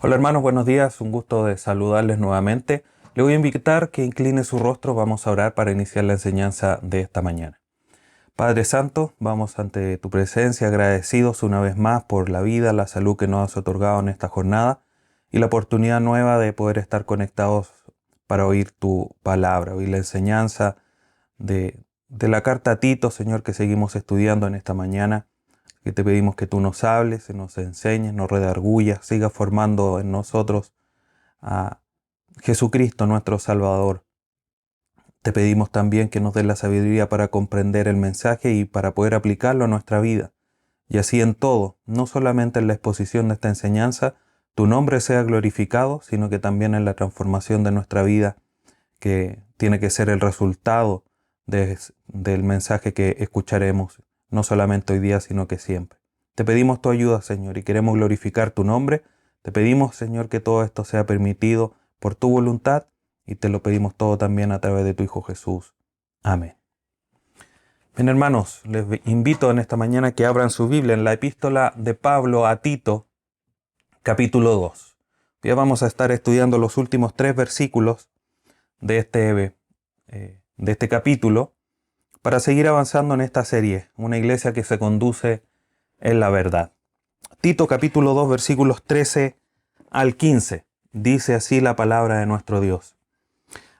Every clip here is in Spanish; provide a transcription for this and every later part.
Hola hermanos, buenos días, un gusto de saludarles nuevamente. Le voy a invitar que incline su rostro, vamos a orar para iniciar la enseñanza de esta mañana. Padre Santo, vamos ante tu presencia agradecidos una vez más por la vida, la salud que nos has otorgado en esta jornada y la oportunidad nueva de poder estar conectados para oír tu palabra, oír la enseñanza de la carta a Tito, Señor, que seguimos estudiando en esta mañana. Que te pedimos que tú nos hables, nos enseñes, nos redargullas, sigas formando en nosotros a Jesucristo nuestro Salvador. Te pedimos también que nos des la sabiduría para comprender el mensaje y para poder aplicarlo a nuestra vida. Y así en todo, no solamente en la exposición de esta enseñanza, tu nombre sea glorificado, sino que también en la transformación de nuestra vida, que tiene que ser el resultado del mensaje que escucharemos, no solamente hoy día, sino que siempre. Te pedimos tu ayuda, Señor, y queremos glorificar tu nombre. Te pedimos, Señor, que todo esto sea permitido por tu voluntad, y te lo pedimos todo también a través de tu Hijo Jesús. Amén. Bien, hermanos, les invito en esta mañana que abran su Biblia en la epístola de Pablo a Tito, capítulo 2. Ya vamos a estar estudiando los últimos 3 versículos de este capítulo para seguir avanzando en esta serie, una iglesia que se conduce en la verdad. Tito capítulo 2 versículos 13 al 15, dice así la palabra de nuestro Dios.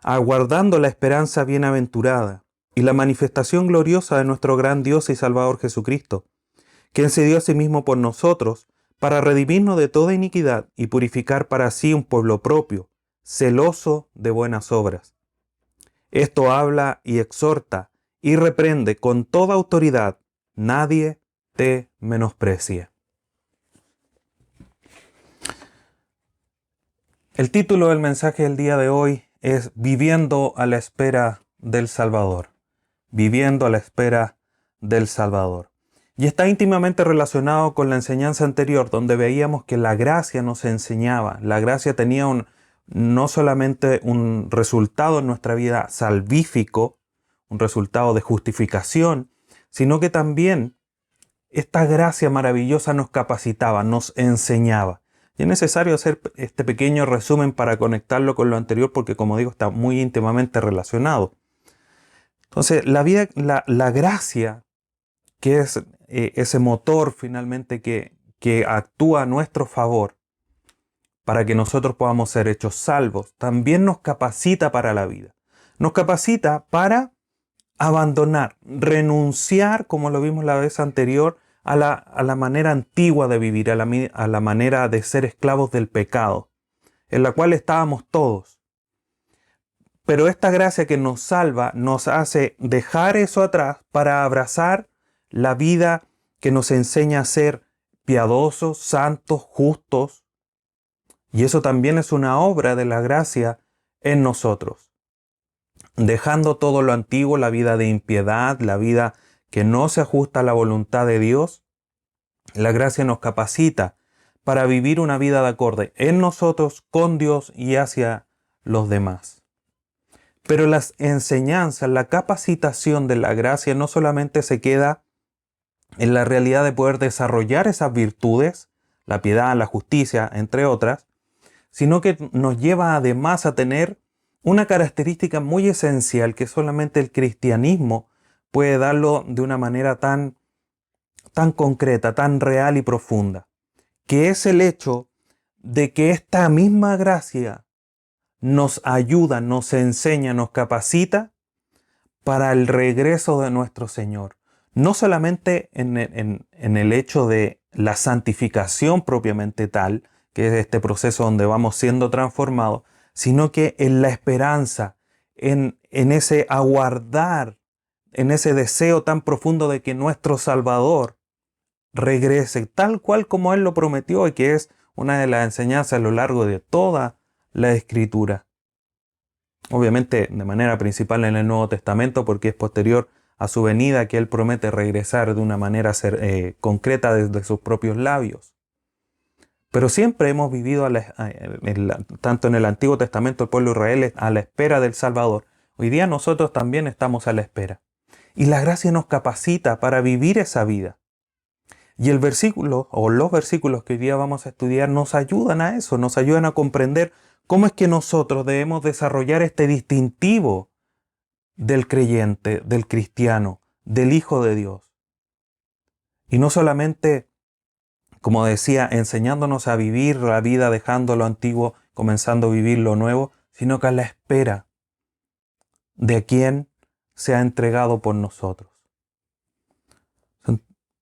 Aguardando la esperanza bienaventurada y la manifestación gloriosa de nuestro gran Dios y Salvador Jesucristo, quien se dio a sí mismo por nosotros para redimirnos de toda iniquidad y purificar para sí un pueblo propio, celoso de buenas obras. Esto habla y exhorta y reprende con toda autoridad. Nadie te menosprecie. El título del mensaje del día de hoy es Viviendo a la espera del Salvador. Viviendo a la espera del Salvador. Y está íntimamente relacionado con la enseñanza anterior, donde veíamos que la gracia nos enseñaba. La gracia tenía no solamente un resultado en nuestra vida salvífico, un resultado de justificación, sino que también esta gracia maravillosa nos capacitaba, nos enseñaba. Y es necesario hacer este pequeño resumen para conectarlo con lo anterior, porque como digo, está muy íntimamente relacionado. Entonces, la gracia, que es ese motor finalmente que actúa a nuestro favor para que nosotros podamos ser hechos salvos, también nos capacita para la vida. Nos capacita para abandonar, renunciar, como lo vimos la vez anterior, a la manera antigua de vivir, a la manera de ser esclavos del pecado, en la cual estábamos todos. Pero esta gracia que nos salva nos hace dejar eso atrás para abrazar la vida que nos enseña a ser piadosos, santos, justos. Y eso también es una obra de la gracia en nosotros. Dejando todo lo antiguo, la vida de impiedad, la vida que no se ajusta a la voluntad de Dios, la gracia nos capacita para vivir una vida de acorde en nosotros, con Dios y hacia los demás. Pero las enseñanzas, la capacitación de la gracia no solamente se queda en la realidad de poder desarrollar esas virtudes, la piedad, la justicia, entre otras, sino que nos lleva además a tener una característica muy esencial que solamente el cristianismo puede darlo de una manera tan concreta, tan real y profunda, que es el hecho de que esta misma gracia nos ayuda, nos enseña, nos capacita para el regreso de nuestro Señor. No solamente en el hecho de la santificación propiamente tal, que es este proceso donde vamos siendo transformados, sino que en la esperanza, en ese aguardar, en ese deseo tan profundo de que nuestro Salvador regrese tal cual como Él lo prometió, y que es una de las enseñanzas a lo largo de toda la Escritura. Obviamente de manera principal en el Nuevo Testamento, porque es posterior a su venida que Él promete regresar de una manera concreta desde sus propios labios. Pero siempre hemos vivido, tanto en el Antiguo Testamento, el pueblo de Israel a la espera del Salvador. Hoy día nosotros también estamos a la espera. Y la gracia nos capacita para vivir esa vida. Y el versículo o los versículos que hoy día vamos a estudiar nos ayudan a eso, nos ayudan a comprender cómo es que nosotros debemos desarrollar este distintivo del creyente, del cristiano, del Hijo de Dios. Y no solamente, como decía, enseñándonos a vivir la vida dejando lo antiguo, comenzando a vivir lo nuevo, sino que a la espera de quien se ha entregado por nosotros.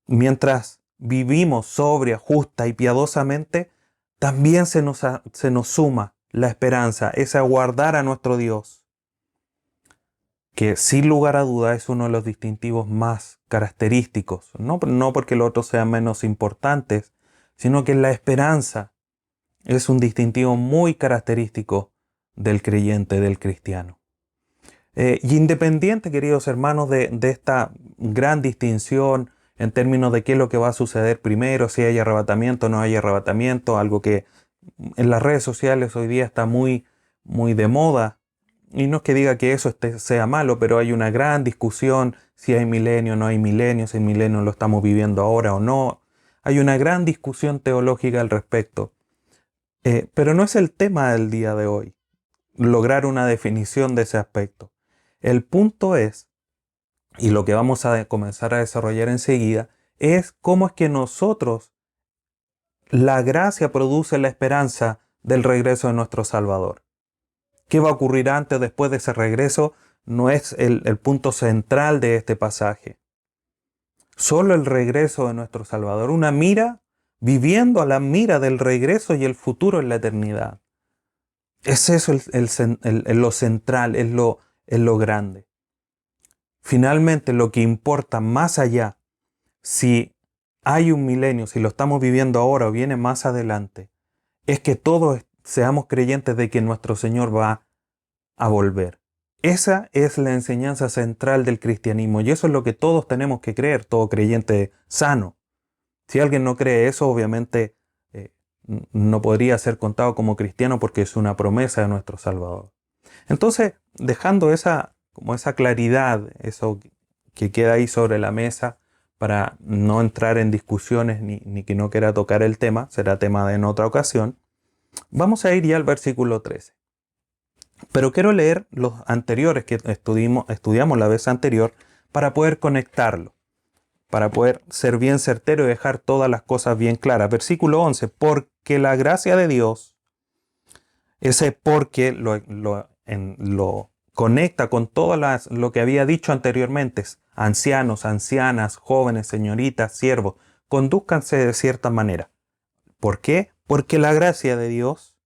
Mientras vivimos sobria, justa y piadosamente, también se nos suma la esperanza, ese aguardar a nuestro Dios, que sin lugar a duda es uno de los distintivos más característicos, no porque los otros sean menos importantes, sino que la esperanza es un distintivo muy característico del creyente, del cristiano. Y independiente, queridos hermanos, de esta gran distinción en términos de qué es lo que va a suceder primero, si hay arrebatamiento o no hay arrebatamiento, algo que en las redes sociales hoy día está muy, muy de moda. Y no es que diga que eso sea malo, pero hay una gran discusión si hay milenio o no hay milenio, si el milenio lo estamos viviendo ahora o no. Hay una gran discusión teológica al respecto. Pero no es el tema del día de hoy, lograr una definición de ese aspecto. El punto es, y lo que vamos a comenzar a desarrollar enseguida, es cómo es que nosotros, la gracia produce la esperanza del regreso de nuestro Salvador. ¿Qué va a ocurrir antes o después de ese regreso? No es el punto central de este pasaje. Solo el regreso de nuestro Salvador, una mira, viviendo a la mira del regreso y el futuro en la eternidad. Es eso lo central, es lo grande. Finalmente, lo que importa más allá, si hay un milenio, si lo estamos viviendo ahora o viene más adelante, es que todos seamos creyentes de que nuestro Señor va a volver. Esa es la enseñanza central del cristianismo y eso es lo que todos tenemos que creer, todo creyente sano. Si alguien no cree eso, obviamente no podría ser contado como cristiano porque es una promesa de nuestro Salvador. Entonces, dejando esa claridad, eso que queda ahí sobre la mesa, para no entrar en discusiones ni que no quiera tocar el tema, será tema de en otra ocasión, vamos a ir ya al versículo 13. Pero quiero leer los anteriores que estudiamos la vez anterior para poder conectarlo, para poder ser bien certero y dejar todas las cosas bien claras. Versículo 11, porque la gracia de Dios, ese porque lo conecta con todo lo que había dicho anteriormente, ancianos, ancianas, jóvenes, señoritas, siervos, condúzcanse de cierta manera. ¿Por qué? Porque la gracia de Dios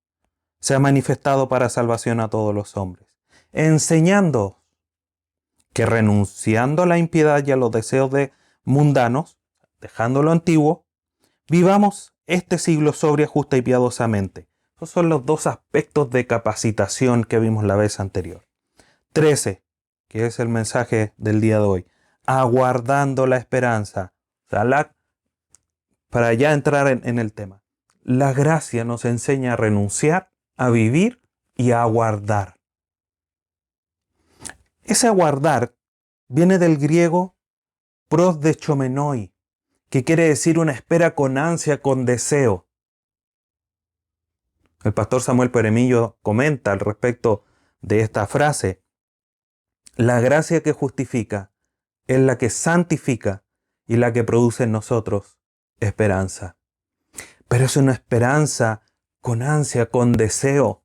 se ha manifestado para salvación a todos los hombres, enseñando que renunciando a la impiedad y a los deseos mundanos, dejando lo antiguo, vivamos este siglo sobria, justa y piadosamente. Esos son los dos aspectos de capacitación que vimos la vez anterior. 13, que es el mensaje del día de hoy. Aguardando la esperanza. O sea, para ya entrar en el tema. La gracia nos enseña a renunciar, a vivir y a aguardar. Ese aguardar viene del griego prosdechomenoi, que quiere decir una espera con ansia, con deseo. El pastor Samuel Peremillo comenta al respecto de esta frase: la gracia que justifica es la que santifica y la que produce en nosotros esperanza. Pero es una esperanza con ansia, con deseo.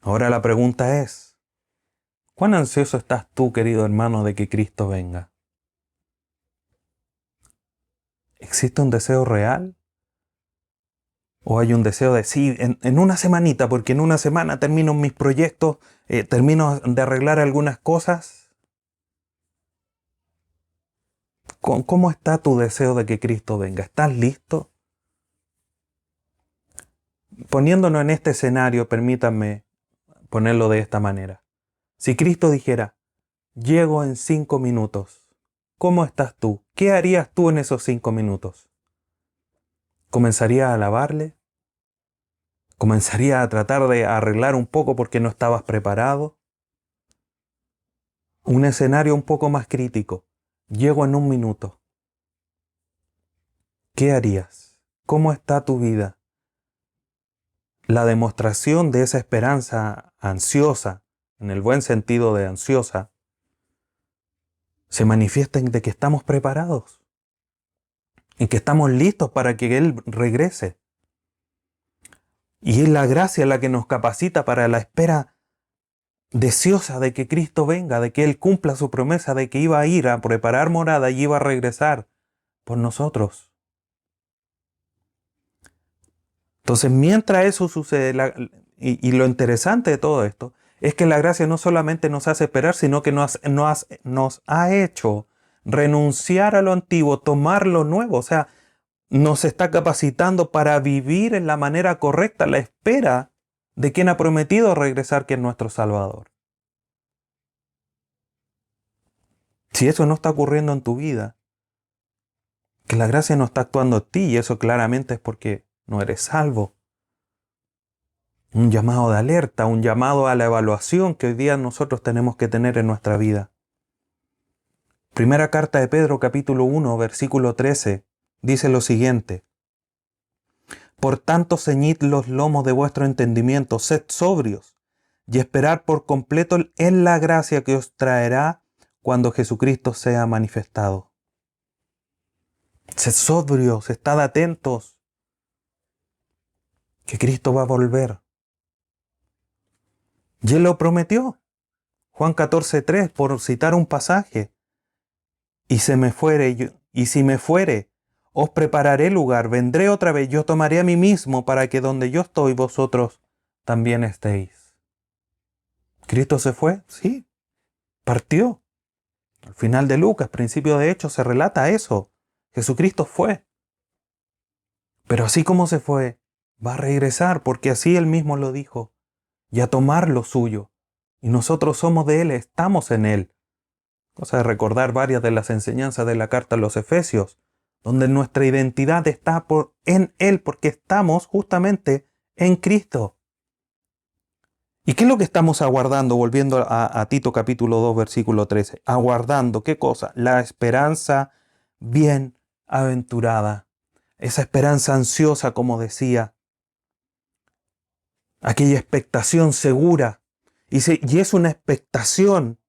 Ahora la pregunta es, ¿cuán ansioso estás tú, querido hermano, de que Cristo venga? ¿Existe un deseo real? ¿O hay un deseo de sí, en una semanita, porque en una semana termino mis proyectos, termino de arreglar algunas cosas? ¿Cómo está tu deseo de que Cristo venga? ¿Estás listo? Poniéndonos en este escenario, permítanme ponerlo de esta manera. Si Cristo dijera, llego en 5 minutos, ¿cómo estás tú? ¿Qué harías tú en esos 5 minutos? ¿Comenzaría a alabarle? ¿Comenzaría a tratar de arreglar un poco porque no estabas preparado? Un escenario un poco más crítico. Llego en 1 minuto. ¿qué harías? ¿Cómo está tu vida? La demostración de esa esperanza ansiosa, en el buen sentido de ansiosa, se manifiesta en de que estamos preparados, en que estamos listos para que Él regrese. Y es la gracia la que nos capacita para la espera deseosa de que Cristo venga, de que Él cumpla su promesa de que iba a ir a preparar morada y iba a regresar por nosotros. Entonces, mientras eso sucede, y lo interesante de todo esto, es que la gracia no solamente nos hace esperar, sino que nos ha hecho renunciar a lo antiguo, tomar lo nuevo. O sea, nos está capacitando para vivir en la manera correcta la espera de quien ha prometido regresar, que es nuestro Salvador. Si eso no está ocurriendo en tu vida, que la gracia no está actuando en ti, y eso claramente es porque no eres salvo. Un llamado de alerta, un llamado a la evaluación que hoy día nosotros tenemos que tener en nuestra vida. Primera carta de Pedro, capítulo 1, versículo 13, dice lo siguiente: Por tanto, ceñid los lomos de vuestro entendimiento, sed sobrios, y esperad por completo en la gracia que os traerá cuando Jesucristo sea manifestado. Sed sobrios, estad atentos, que Cristo va a volver. Y Él lo prometió. Juan 14:3, por citar un pasaje. Y si me fuere, os prepararé lugar, vendré otra vez, yo tomaré a mí mismo para que donde yo estoy, vosotros también estéis. ¿Cristo se fue? Sí, partió. Al final de Lucas, principio de Hechos, se relata eso. Jesucristo fue. Pero así como se fue, va a regresar, porque así Él mismo lo dijo, y a tomar lo suyo. Y nosotros somos de Él, estamos en Él. Cosa de recordar varias de las enseñanzas de la carta a los Efesios, donde nuestra identidad está en Él, porque estamos justamente en Cristo. ¿Y qué es lo que estamos aguardando? Volviendo a Tito capítulo 2, versículo 13. Aguardando, ¿qué cosa? La esperanza bienaventurada. Esa esperanza ansiosa, como decía. Aquella expectación segura. Y es una expectación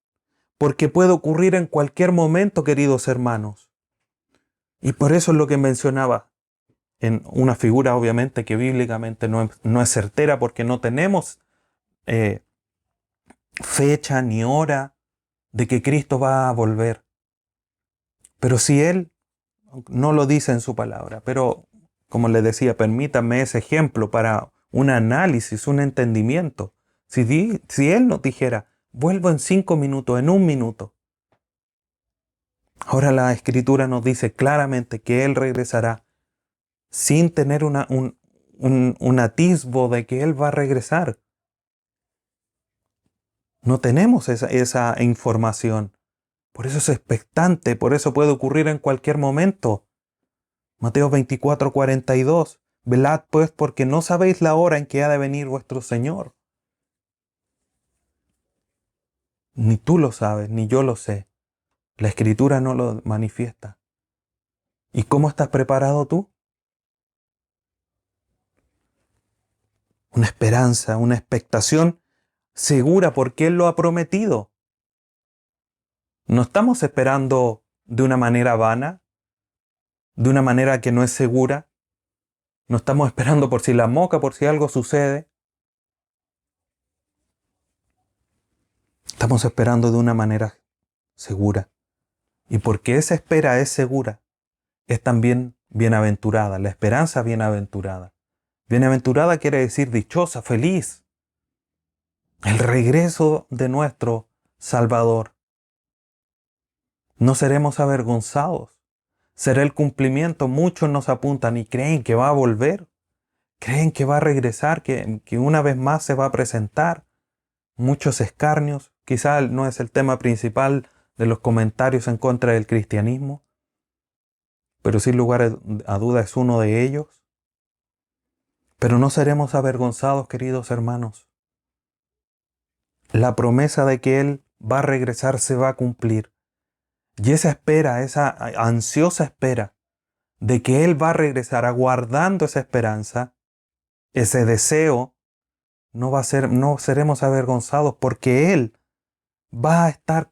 porque puede ocurrir en cualquier momento, queridos hermanos. Y por eso es lo que mencionaba, en una figura obviamente que bíblicamente no es certera, porque no tenemos fecha ni hora de que Cristo va a volver. Pero si Él no lo dice en su palabra, pero como les decía, permítanme ese ejemplo para un análisis, un entendimiento. Si Él nos dijera, vuelvo en 5 minutos, en 1 minuto, ahora la Escritura nos dice claramente que Él regresará sin tener un atisbo de que Él va a regresar. No tenemos esa información. Por eso es expectante, por eso puede ocurrir en cualquier momento. Mateo 24:42. Velad pues, porque no sabéis la hora en que ha de venir vuestro Señor. Ni tú lo sabes, ni yo lo sé. La Escritura no lo manifiesta. ¿Y cómo estás preparado tú? Una esperanza, una expectación segura porque Él lo ha prometido. No estamos esperando de una manera vana, de una manera que no es segura. No estamos esperando por si la moca, por si algo sucede. Estamos esperando de una manera segura. Y porque esa espera es segura, es también bienaventurada, la esperanza bienaventurada. Bienaventurada quiere decir dichosa, feliz. El regreso de nuestro Salvador. No seremos avergonzados. Será el cumplimiento. Muchos nos apuntan y creen que va a volver. Creen que va a regresar, que una vez más se va a presentar. Muchos escarnios. Quizá no es el tema principal de los comentarios en contra del cristianismo, pero sin lugar a duda es uno de ellos. Pero no seremos avergonzados, queridos hermanos. La promesa de que Él va a regresar se va a cumplir. Y esa espera, esa ansiosa espera, de que Él va a regresar, aguardando esa esperanza, ese deseo, no seremos avergonzados porque Él va a estar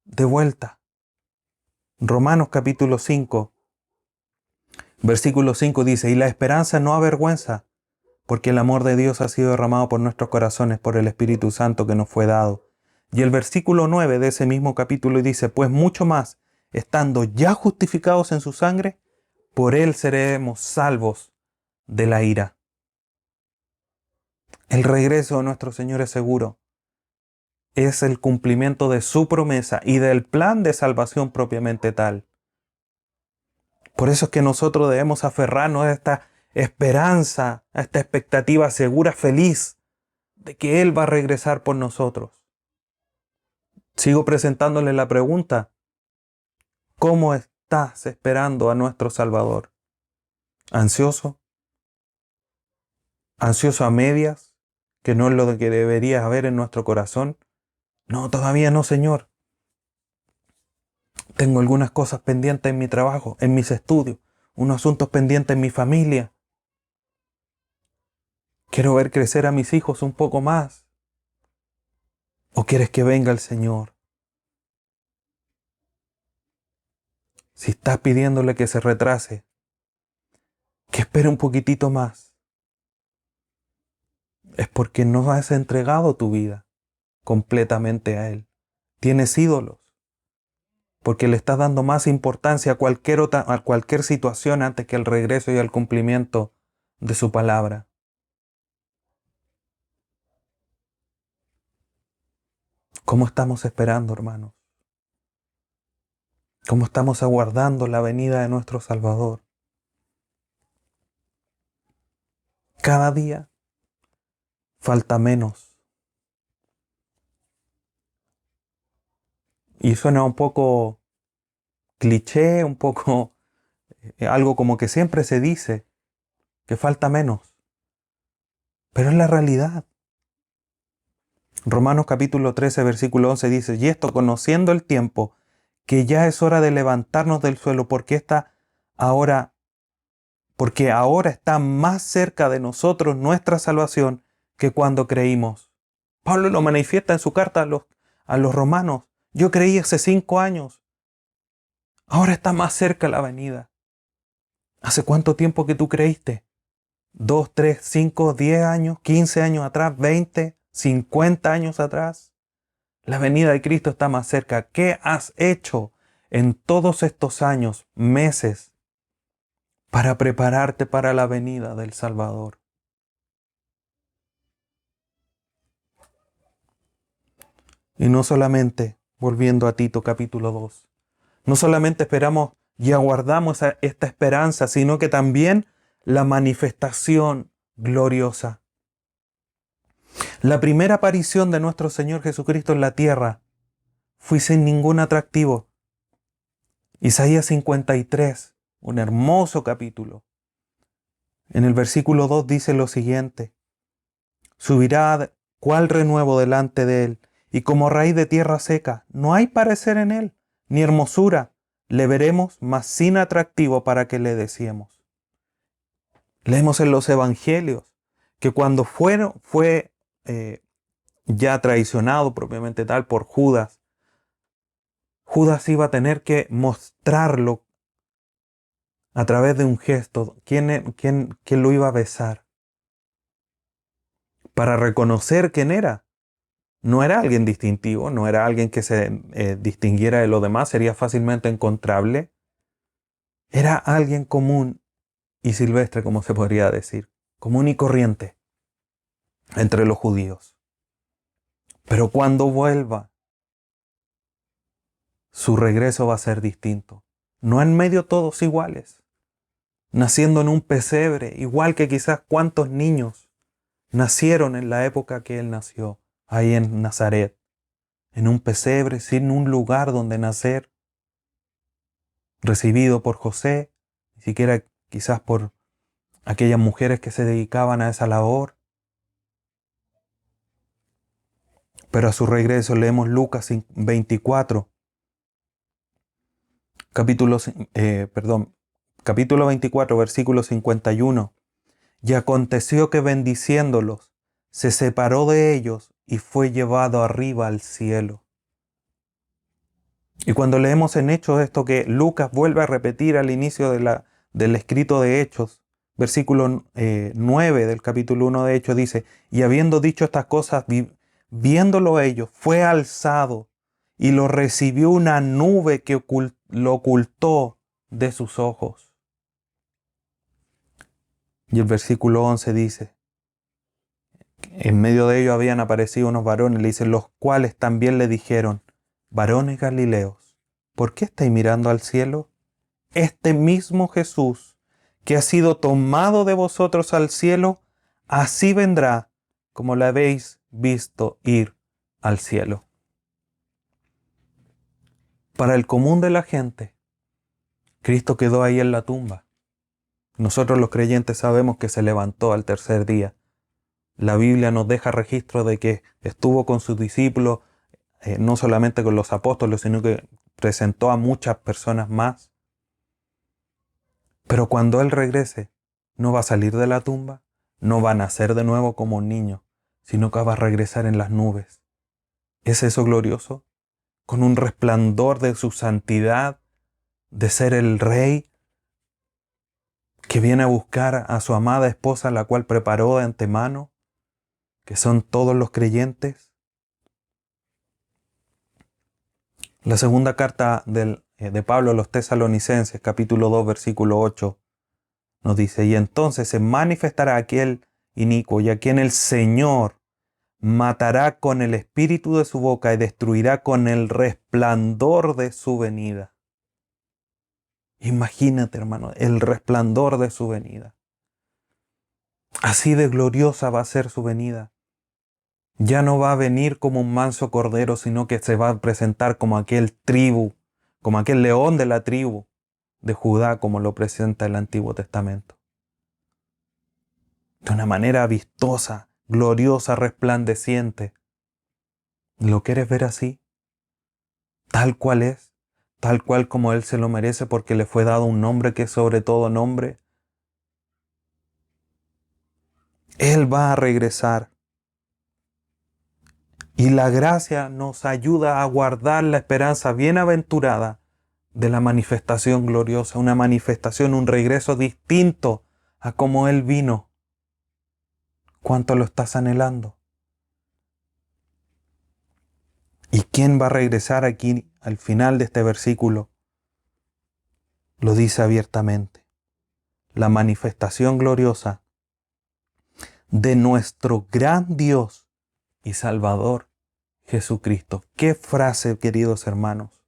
de vuelta. Romanos capítulo 5, versículo 5 dice, y la esperanza no avergüenza, porque el amor de Dios ha sido derramado por nuestros corazones por el Espíritu Santo que nos fue dado. Y el versículo 9 de ese mismo capítulo dice, pues mucho más, estando ya justificados en su sangre, por Él seremos salvos de la ira. El regreso de nuestro Señor es seguro. Es el cumplimiento de su promesa y del plan de salvación propiamente tal. Por eso es que nosotros debemos aferrarnos a esta esperanza, a esta expectativa segura, feliz, de que Él va a regresar por nosotros. Sigo presentándole la pregunta, ¿cómo estás esperando a nuestro Salvador? ¿Ansioso? ¿Ansioso a medias? ¿Que no es lo que debería haber en nuestro corazón? No, todavía no, Señor. Tengo algunas cosas pendientes en mi trabajo, en mis estudios, unos asuntos pendientes en mi familia. Quiero ver crecer a mis hijos un poco más. ¿O quieres que venga el Señor? Si estás pidiéndole que se retrase, que espere un poquitito más, es porque no has entregado tu vida completamente a Él. Tienes ídolos, porque le estás dando más importancia a cualquier situación antes que el regreso y el cumplimiento de su palabra. ¿Cómo estamos esperando, hermanos? ¿Cómo estamos aguardando la venida de nuestro Salvador? Cada día falta menos. Y suena un poco cliché, un poco algo como que siempre se dice, que falta menos. Pero es la realidad. Romanos capítulo 13, versículo 11 dice, y esto conociendo el tiempo, que ya es hora de levantarnos del suelo, porque ahora está más cerca de nosotros nuestra salvación que cuando creímos. Pablo lo manifiesta en su carta a los romanos. Yo creí hace 5 años. Ahora está más cerca la venida. ¿Hace cuánto tiempo que tú creíste? 2, 3, 5, 10 años, 15 años atrás, 20, 50 años atrás. La venida de Cristo está más cerca. ¿Qué has hecho en todos estos años, meses, para prepararte para la venida del Salvador? Y no solamente, volviendo a Tito capítulo 2, no solamente esperamos y aguardamos esta esperanza, sino que también la manifestación gloriosa. La primera aparición de nuestro Señor Jesucristo en la tierra fue sin ningún atractivo. Isaías 53, un hermoso capítulo. En el versículo 2 dice lo siguiente: subirá cual renuevo delante de él, y como raíz de tierra seca, no hay parecer en él, ni hermosura. Le veremos, mas sin atractivo para que le deseemos. Leemos en los evangelios que cuando fue ya traicionado propiamente tal por Judas, Judas iba a tener que mostrarlo a través de un gesto, quién lo iba a besar, para reconocer quién era. No era alguien distintivo, no era alguien que se distinguiera de los demás, sería fácilmente encontrable. Era alguien común y silvestre, como se podría decir, común y corriente entre los judíos. Pero cuando vuelva, su regreso va a ser distinto. No en medio todos iguales, naciendo en un pesebre, igual que quizás cuántos niños nacieron en la época que él nació, ahí en Nazaret, en un pesebre sin un lugar donde nacer, recibido por José, ni siquiera quizás por aquellas mujeres que se dedicaban a esa labor. Pero a su regreso leemos Lucas 24, capítulo 24, versículo 51. Y aconteció que bendiciéndolos, se separó de ellos y fue llevado arriba al cielo. Y cuando leemos en Hechos esto que Lucas vuelve a repetir al inicio del escrito de Hechos, versículo 9 del capítulo 1 de Hechos dice, y habiendo dicho estas cosas, viéndolo ellos, fue alzado y lo recibió una nube que lo ocultó de sus ojos. Y el versículo 11 dice, en medio de ellos habían aparecido unos varones, le dicen, los cuales también le dijeron, varones Galileos, ¿por qué estáis mirando al cielo? Este mismo Jesús, que ha sido tomado de vosotros al cielo, así vendrá como le habéis visto ir al cielo. Para el común de la gente, Cristo quedó ahí en la tumba. Nosotros los creyentes sabemos que se levantó al tercer día. La Biblia nos deja registro de que estuvo con sus discípulos, no solamente con los apóstoles, sino que presentó a muchas personas más. Pero cuando Él regrese, no va a salir de la tumba, no va a nacer de nuevo como un niño, sino que va a regresar en las nubes. ¿Es eso glorioso? Con un resplandor de su santidad, de ser el Rey que viene a buscar a su amada esposa, la cual preparó de antemano, que son todos los creyentes. La segunda carta de Pablo a los Tesalonicenses, capítulo 2, versículo 8, nos dice, y entonces se manifestará aquel inicuo y a quien el Señor matará con el espíritu de su boca y destruirá con el resplandor de su venida. Imagínate, hermano, el resplandor de su venida. Así de gloriosa va a ser su venida. Ya no va a venir como un manso cordero, sino que se va a presentar como aquel tribu, como aquel león de la tribu de Judá, como lo presenta el Antiguo Testamento. De una manera vistosa, gloriosa, resplandeciente. ¿Lo quieres ver así? Tal cual es, tal cual como Él se lo merece, porque le fue dado un nombre que es sobre todo nombre. Él va a regresar. Y la gracia nos ayuda a guardar la esperanza bienaventurada de la manifestación gloriosa, una manifestación, un regreso distinto a como Él vino. ¿Cuánto lo estás anhelando? ¿Y quién va a regresar aquí al final de este versículo? Lo dice abiertamente. La manifestación gloriosa de nuestro gran Dios y Salvador Jesucristo. ¿Qué frase, queridos hermanos?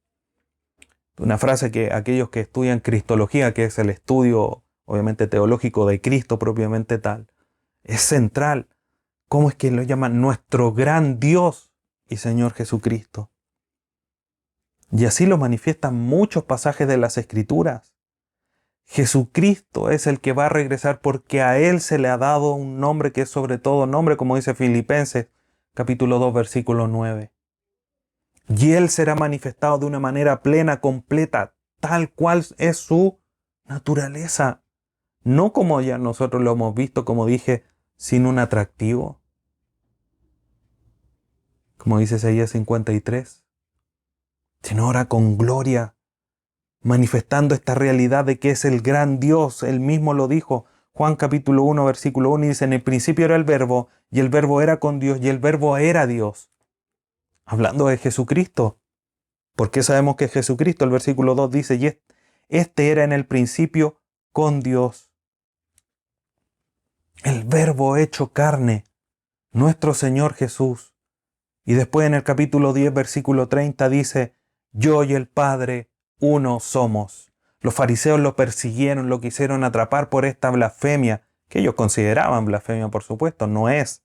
Una frase que aquellos que estudian cristología, que es el estudio obviamente teológico de Cristo propiamente tal, es central. ¿Cómo es que lo llaman nuestro gran Dios y Señor Jesucristo? Y así lo manifiestan muchos pasajes de las Escrituras. Jesucristo es el que va a regresar porque a Él se le ha dado un nombre que es sobre todo nombre, como dice Filipenses capítulo 2, versículo 9. Y Él será manifestado de una manera plena, completa, tal cual es su naturaleza. No como ya nosotros lo hemos visto, como dije, sin un atractivo. Como dice Isaías 53. Sino ahora con gloria, manifestando esta realidad de que es el gran Dios. Él mismo lo dijo. Juan capítulo 1, versículo 1 dice, en el principio era el Verbo, y el Verbo era con Dios, y el Verbo era Dios. Hablando de Jesucristo. ¿Por qué sabemos que es Jesucristo? El versículo 2 dice, y este era en el principio con Dios. El Verbo hecho carne, nuestro Señor Jesús. Y después en el capítulo 10, versículo 30 dice, yo y el Padre uno somos. Los fariseos lo persiguieron, lo quisieron atrapar por esta blasfemia, que ellos consideraban blasfemia, por supuesto. No es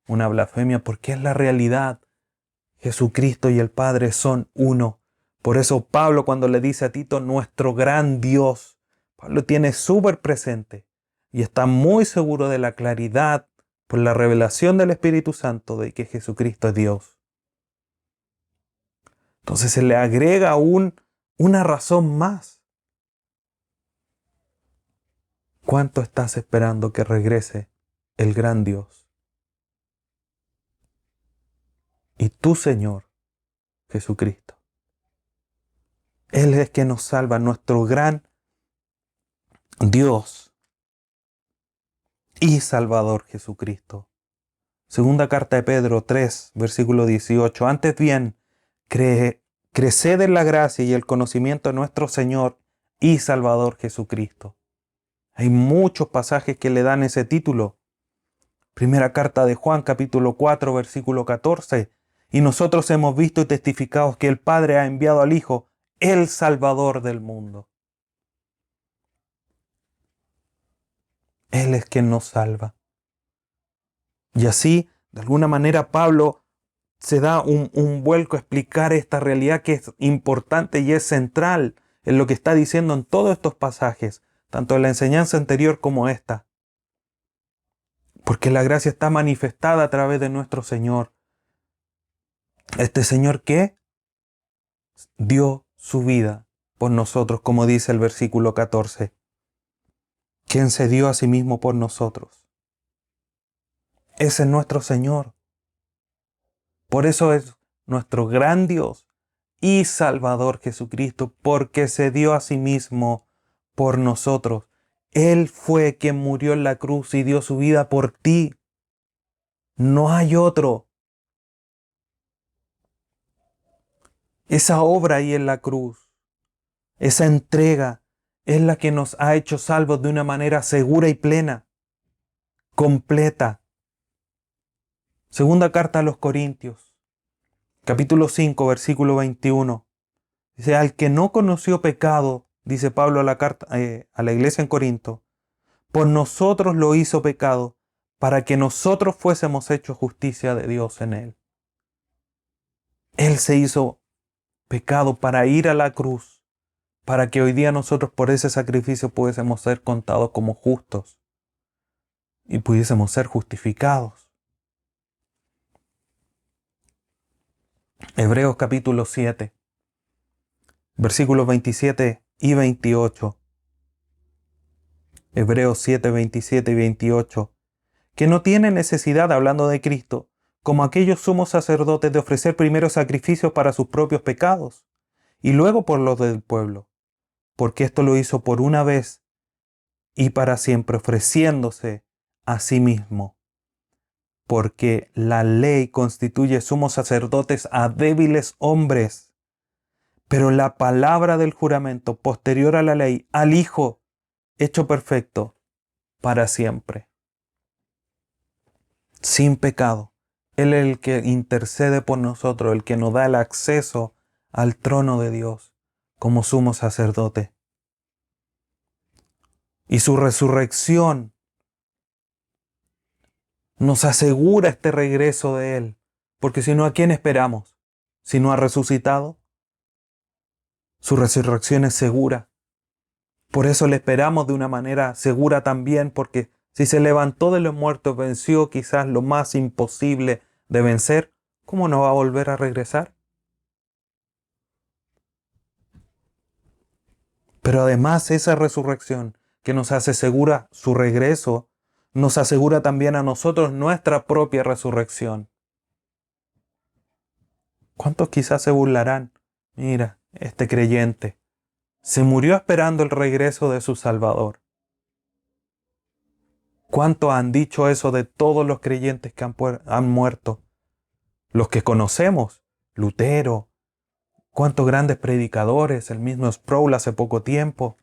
una blasfemia porque es la realidad. Jesucristo y el Padre son uno. Por eso Pablo, cuando le dice a Tito, nuestro gran Dios, Pablo tiene súper presente y está muy seguro de la claridad por la revelación del Espíritu Santo de que Jesucristo es Dios. Entonces se le agrega una razón más. ¿Cuánto estás esperando que regrese el gran Dios? Y tu Señor Jesucristo. Él es que nos salva, nuestro gran Dios y Salvador Jesucristo. Segunda carta de Pedro 3, versículo 18. Antes bien, creced en la gracia y el conocimiento de nuestro Señor y Salvador Jesucristo. Hay muchos pasajes que le dan ese título. Primera carta de Juan, capítulo 4, versículo 14. Y nosotros hemos visto y testificado que el Padre ha enviado al Hijo, el Salvador del mundo. Él es quien nos salva. Y así, de alguna manera, Pablo se da un vuelco a explicar esta realidad que es importante y es central en lo que está diciendo en todos estos pasajes, tanto en la enseñanza anterior como esta. Porque la gracia está manifestada a través de nuestro Señor. Este Señor que dio su vida por nosotros, como dice el versículo 14. Quien se dio a sí mismo por nosotros. Ese es nuestro Señor. Por eso es nuestro gran Dios y Salvador Jesucristo, porque se dio a sí mismo por nosotros. Él fue quien murió en la cruz y dio su vida por ti. No hay otro. Esa obra ahí en la cruz, esa entrega, es la que nos ha hecho salvos de una manera segura y plena, completa. Segunda carta a los Corintios, capítulo 5, versículo 21. Dice, al que no conoció pecado, dice Pablo a la iglesia en Corinto, por nosotros lo hizo pecado, para que nosotros fuésemos hechos justicia de Dios en él. Él se hizo pecado para ir a la cruz, para que hoy día nosotros por ese sacrificio pudiésemos ser contados como justos y pudiésemos ser justificados. Hebreos capítulo 7, versículos 27 y 28. Hebreos 7, 27 y 28. Que no tiene necesidad, hablando de Cristo, como aquellos sumos sacerdotes, de ofrecer primero sacrificios para sus propios pecados y luego por los del pueblo, porque esto lo hizo por una vez y para siempre, ofreciéndose a sí mismo. Porque la ley constituye sumos sacerdotes a débiles hombres, pero la palabra del juramento posterior a la ley, al Hijo, hecho perfecto para siempre, sin pecado. Él es el que intercede por nosotros, el que nos da el acceso al trono de Dios como sumo sacerdote. Y su resurrección nos asegura este regreso de Él. Porque si no, ¿a quién esperamos? Si no ha resucitado. Su resurrección es segura. Por eso le esperamos de una manera segura también, porque si se levantó de los muertos, venció quizás lo más imposible de vencer, ¿cómo no va a volver a regresar? Pero además esa resurrección que nos hace segura su regreso, nos asegura también a nosotros nuestra propia resurrección. ¿Cuántos quizás se burlarán? Mira, este creyente se murió esperando el regreso de su Salvador. ¿Cuántos han dicho eso de todos los creyentes que han muerto? Los que conocemos, Lutero, cuántos grandes predicadores, el mismo Sproul hace poco tiempo,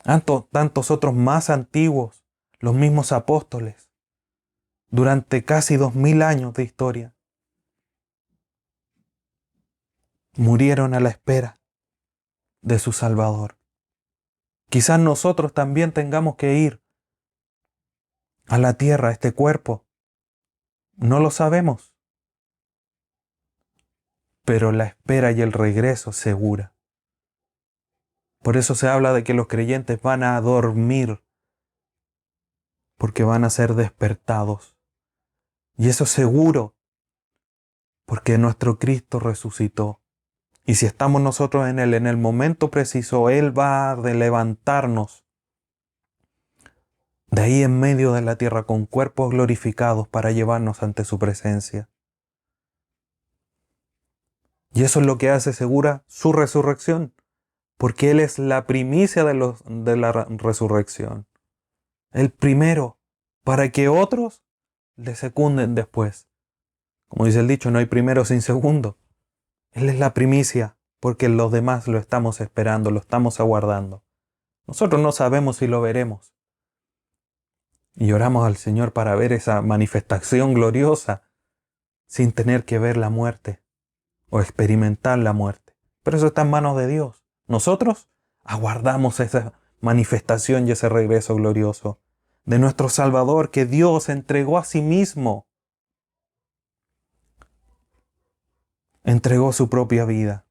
tantos otros más antiguos, los mismos apóstoles, durante casi 2000 años de historia, murieron a la espera de su Salvador. Quizás nosotros también tengamos que ir a la tierra, a este cuerpo. No lo sabemos. Pero la espera y el regreso segura. Por eso se habla de que los creyentes van a dormir, porque van a ser despertados. Y eso es seguro, porque nuestro Cristo resucitó. Y si estamos nosotros en Él, en el momento preciso, Él va a levantarnos de ahí en medio de la tierra con cuerpos glorificados para llevarnos ante su presencia. Y eso es lo que hace segura su resurrección, porque Él es la primicia de la resurrección. El primero, para que otros le secunden después. Como dice el dicho, no hay primero sin segundo. Él es la primicia, porque los demás lo estamos esperando, lo estamos aguardando. Nosotros no sabemos si lo veremos. Y oramos al Señor para ver esa manifestación gloriosa sin tener que ver la muerte o experimentar la muerte. Pero eso está en manos de Dios. Nosotros aguardamos esa manifestación y ese regreso glorioso de nuestro Salvador que Dios entregó a sí mismo. Entregó su propia vida.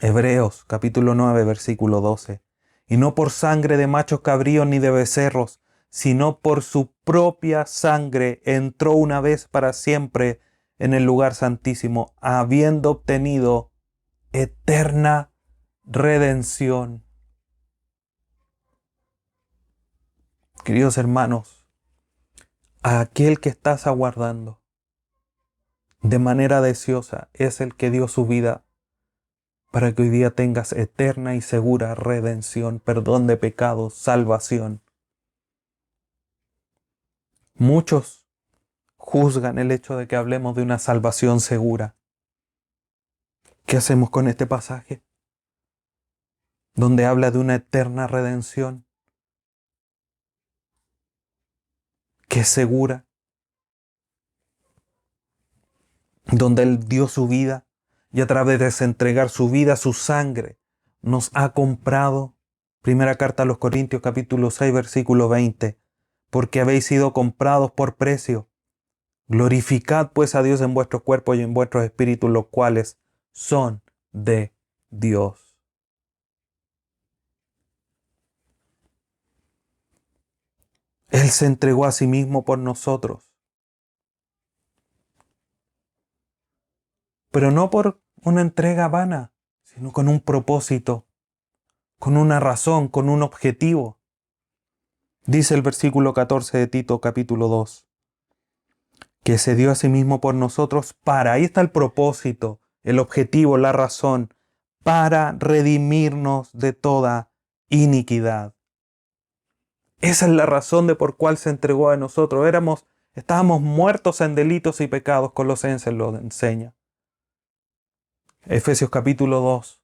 Hebreos capítulo 9 versículo 12. Y no por sangre de machos cabríos ni de becerros, sino por su propia sangre entró una vez para siempre en el lugar santísimo, habiendo obtenido eterna redención. Queridos hermanos, a aquel que estás aguardando de manera deseosa es el que dio su vida para que hoy día tengas eterna y segura redención, perdón de pecados, salvación. Muchos juzgan el hecho de que hablemos de una salvación segura. ¿Qué hacemos con este pasaje? Donde habla de una eterna redención que es segura, donde Él dio su vida y a través de entregar su vida, su sangre, nos ha comprado. Primera carta a los Corintios capítulo 6 versículo 20. Porque habéis sido comprados por precio. Glorificad pues a Dios en vuestros cuerpos y en vuestros espíritus, los cuales son de Dios. Él se entregó a sí mismo por nosotros. Pero no por una entrega vana, sino con un propósito, con una razón, con un objetivo. Dice el versículo 14 de Tito capítulo 2, que se dio a sí mismo por nosotros para, ahí está el propósito, el objetivo, la razón, para redimirnos de toda iniquidad. Esa es la razón de por cuál se entregó a nosotros. Estábamos muertos en delitos y pecados, Colosenses lo enseña. Efesios capítulo 2.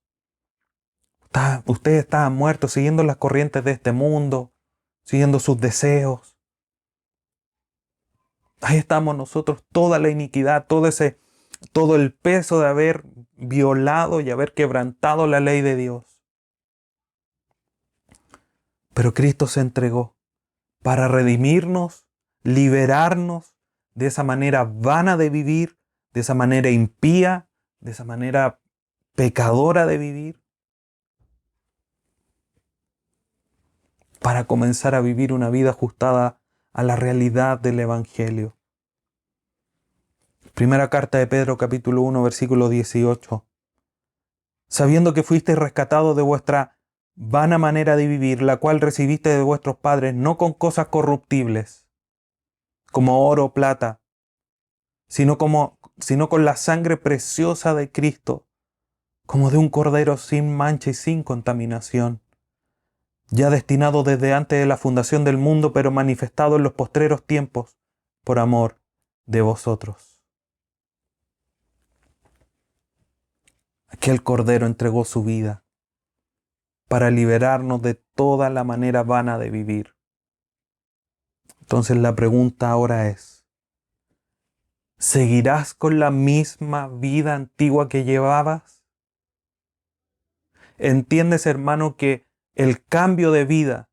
Ustedes estaban muertos siguiendo las corrientes de este mundo, siguiendo sus deseos. Ahí estamos nosotros, toda la iniquidad, todo el peso de haber violado y haber quebrantado la ley de Dios. Pero Cristo se entregó para redimirnos, liberarnos de esa manera vana de vivir, de esa manera impía, de esa manera pecadora de vivir, para comenzar a vivir una vida ajustada a la realidad del Evangelio. Primera carta de Pedro capítulo 1 versículo 18. Sabiendo que fuisteis rescatados de vuestra vana manera de vivir, la cual recibiste de vuestros padres, no con cosas corruptibles, como oro o plata, sino con la sangre preciosa de Cristo, como de un cordero sin mancha y sin contaminación, ya destinado desde antes de la fundación del mundo, pero manifestado en los postreros tiempos por amor de vosotros. Aquel cordero entregó su vida para liberarnos de toda la manera vana de vivir. Entonces la pregunta ahora es, ¿seguirás con la misma vida antigua que llevabas? ¿Entiendes, hermano, que el cambio de vida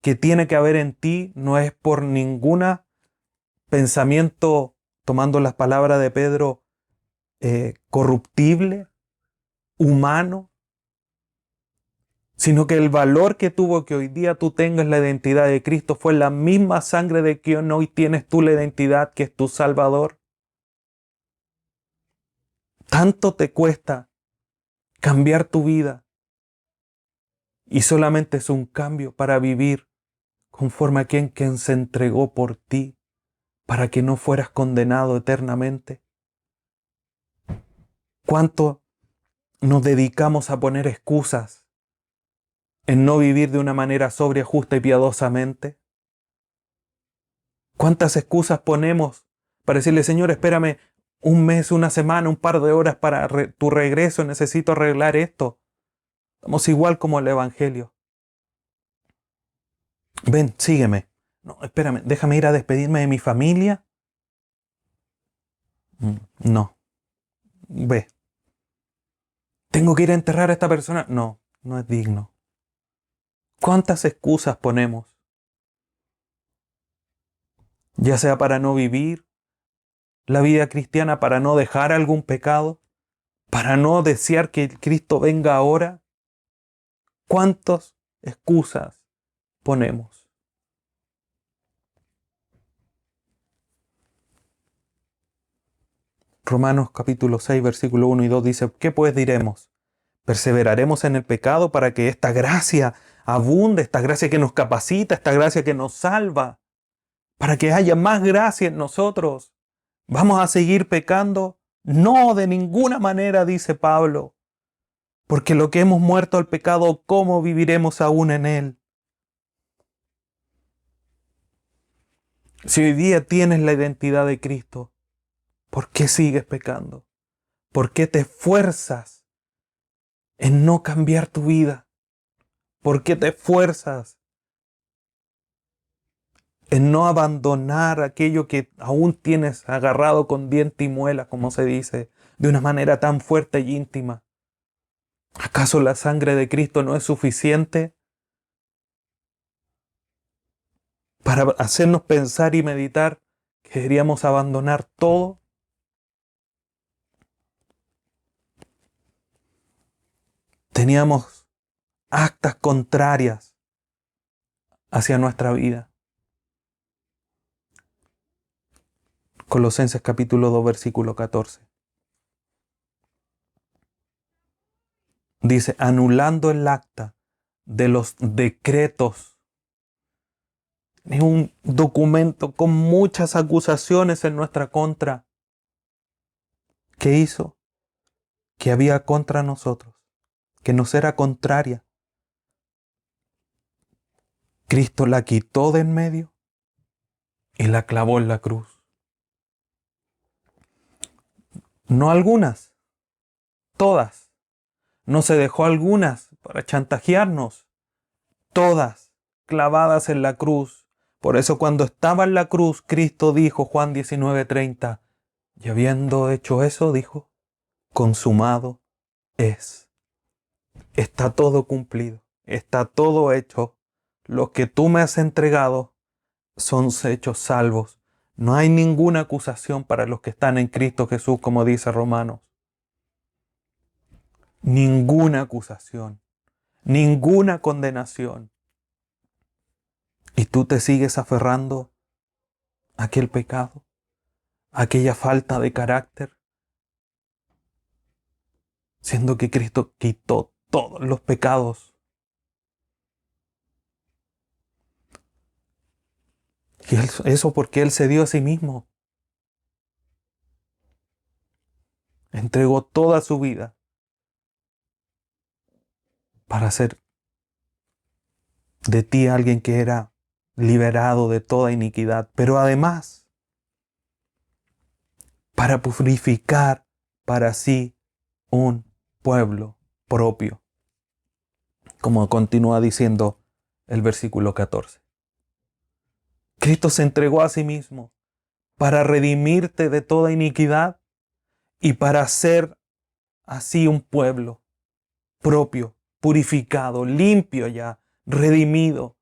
que tiene que haber en ti no es por ningún pensamiento, tomando las palabras de Pedro, corruptible, humano, sino que el valor que tuvo que hoy día tú tengas la identidad de Cristo fue la misma sangre de quien hoy tienes tú la identidad que es tu Salvador? Tanto te cuesta cambiar tu vida y solamente es un cambio para vivir conforme a quien se entregó por ti, para que no fueras condenado eternamente? ¿Cuánto nos dedicamos a poner excusas en no vivir de una manera sobria, justa y piadosamente? ¿Cuántas excusas ponemos para decirle, Señor, espérame un mes, una semana, un par de horas para tu regreso, necesito arreglar esto? Estamos igual como el Evangelio. Ven, sígueme. No, espérame, déjame ir a despedirme de mi familia. No, ve. ¿Tengo que ir a enterrar a esta persona? No, no es digno. ¿Cuántas excusas ponemos? Ya sea para no vivir la vida cristiana, para no dejar algún pecado, para no desear que Cristo venga ahora. ¿Cuántas excusas ponemos? Romanos capítulo 6, versículo 1 y 2 dice, ¿qué pues diremos? ¿Perseveraremos en el pecado para que esta gracia abunde, esta gracia que nos capacita, esta gracia que nos salva, para que haya más gracia en nosotros? ¿Vamos a seguir pecando? No, de ninguna manera, dice Pablo, porque lo que hemos muerto al pecado, ¿cómo viviremos aún en él? Si hoy día tienes la identidad de Cristo, ¿por qué sigues pecando? ¿Por qué te esfuerzas en no cambiar tu vida? ¿Por qué te esfuerzas en no abandonar aquello que aún tienes agarrado con diente y muela, como se dice, de una manera tan fuerte y íntima? ¿Acaso la sangre de Cristo no es suficiente para hacernos pensar y meditar que deberíamos abandonar todo? Teníamos actas contrarias hacia nuestra vida. Colosenses capítulo 2, versículo 14. Dice, anulando el acta de los decretos. Es un documento con muchas acusaciones en nuestra contra. ¿Qué hizo? Que había contra nosotros, que nos era contraria. Cristo la quitó de en medio y la clavó en la cruz. No algunas, todas. No se dejó algunas para chantajearnos. Todas clavadas en la cruz. Por eso cuando estaba en la cruz, Cristo dijo, Juan 19:30, y habiendo hecho eso, dijo, consumado es. Está todo cumplido, está todo hecho. Lo que tú me has entregado son hechos salvos. No hay ninguna acusación para los que están en Cristo Jesús, como dice Romanos. Ninguna acusación, ninguna condenación. ¿Y tú te sigues aferrando a aquel pecado, a aquella falta de carácter? Siendo que Cristo quitó todos los pecados. Y eso porque Él se dio a sí mismo. Entregó toda su vida para hacer de ti alguien que era liberado de toda iniquidad, pero además para purificar para sí un pueblo propio, como continúa diciendo el versículo 14. Cristo se entregó a sí mismo para redimirte de toda iniquidad y para hacer así un pueblo propio, purificado, limpio ya, redimido.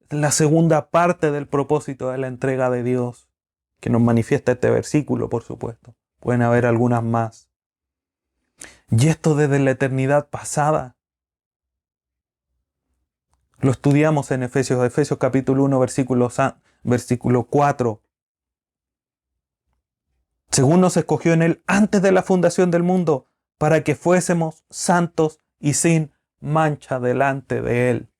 La segunda parte del propósito de la entrega de Dios, que nos manifiesta este versículo, por supuesto. Pueden haber algunas más. Y esto desde la eternidad pasada. Lo estudiamos en Efesios capítulo 1, versículo 4. Según nos escogió en Él antes de la fundación del mundo, para que fuésemos santos y sin mancha delante de Él.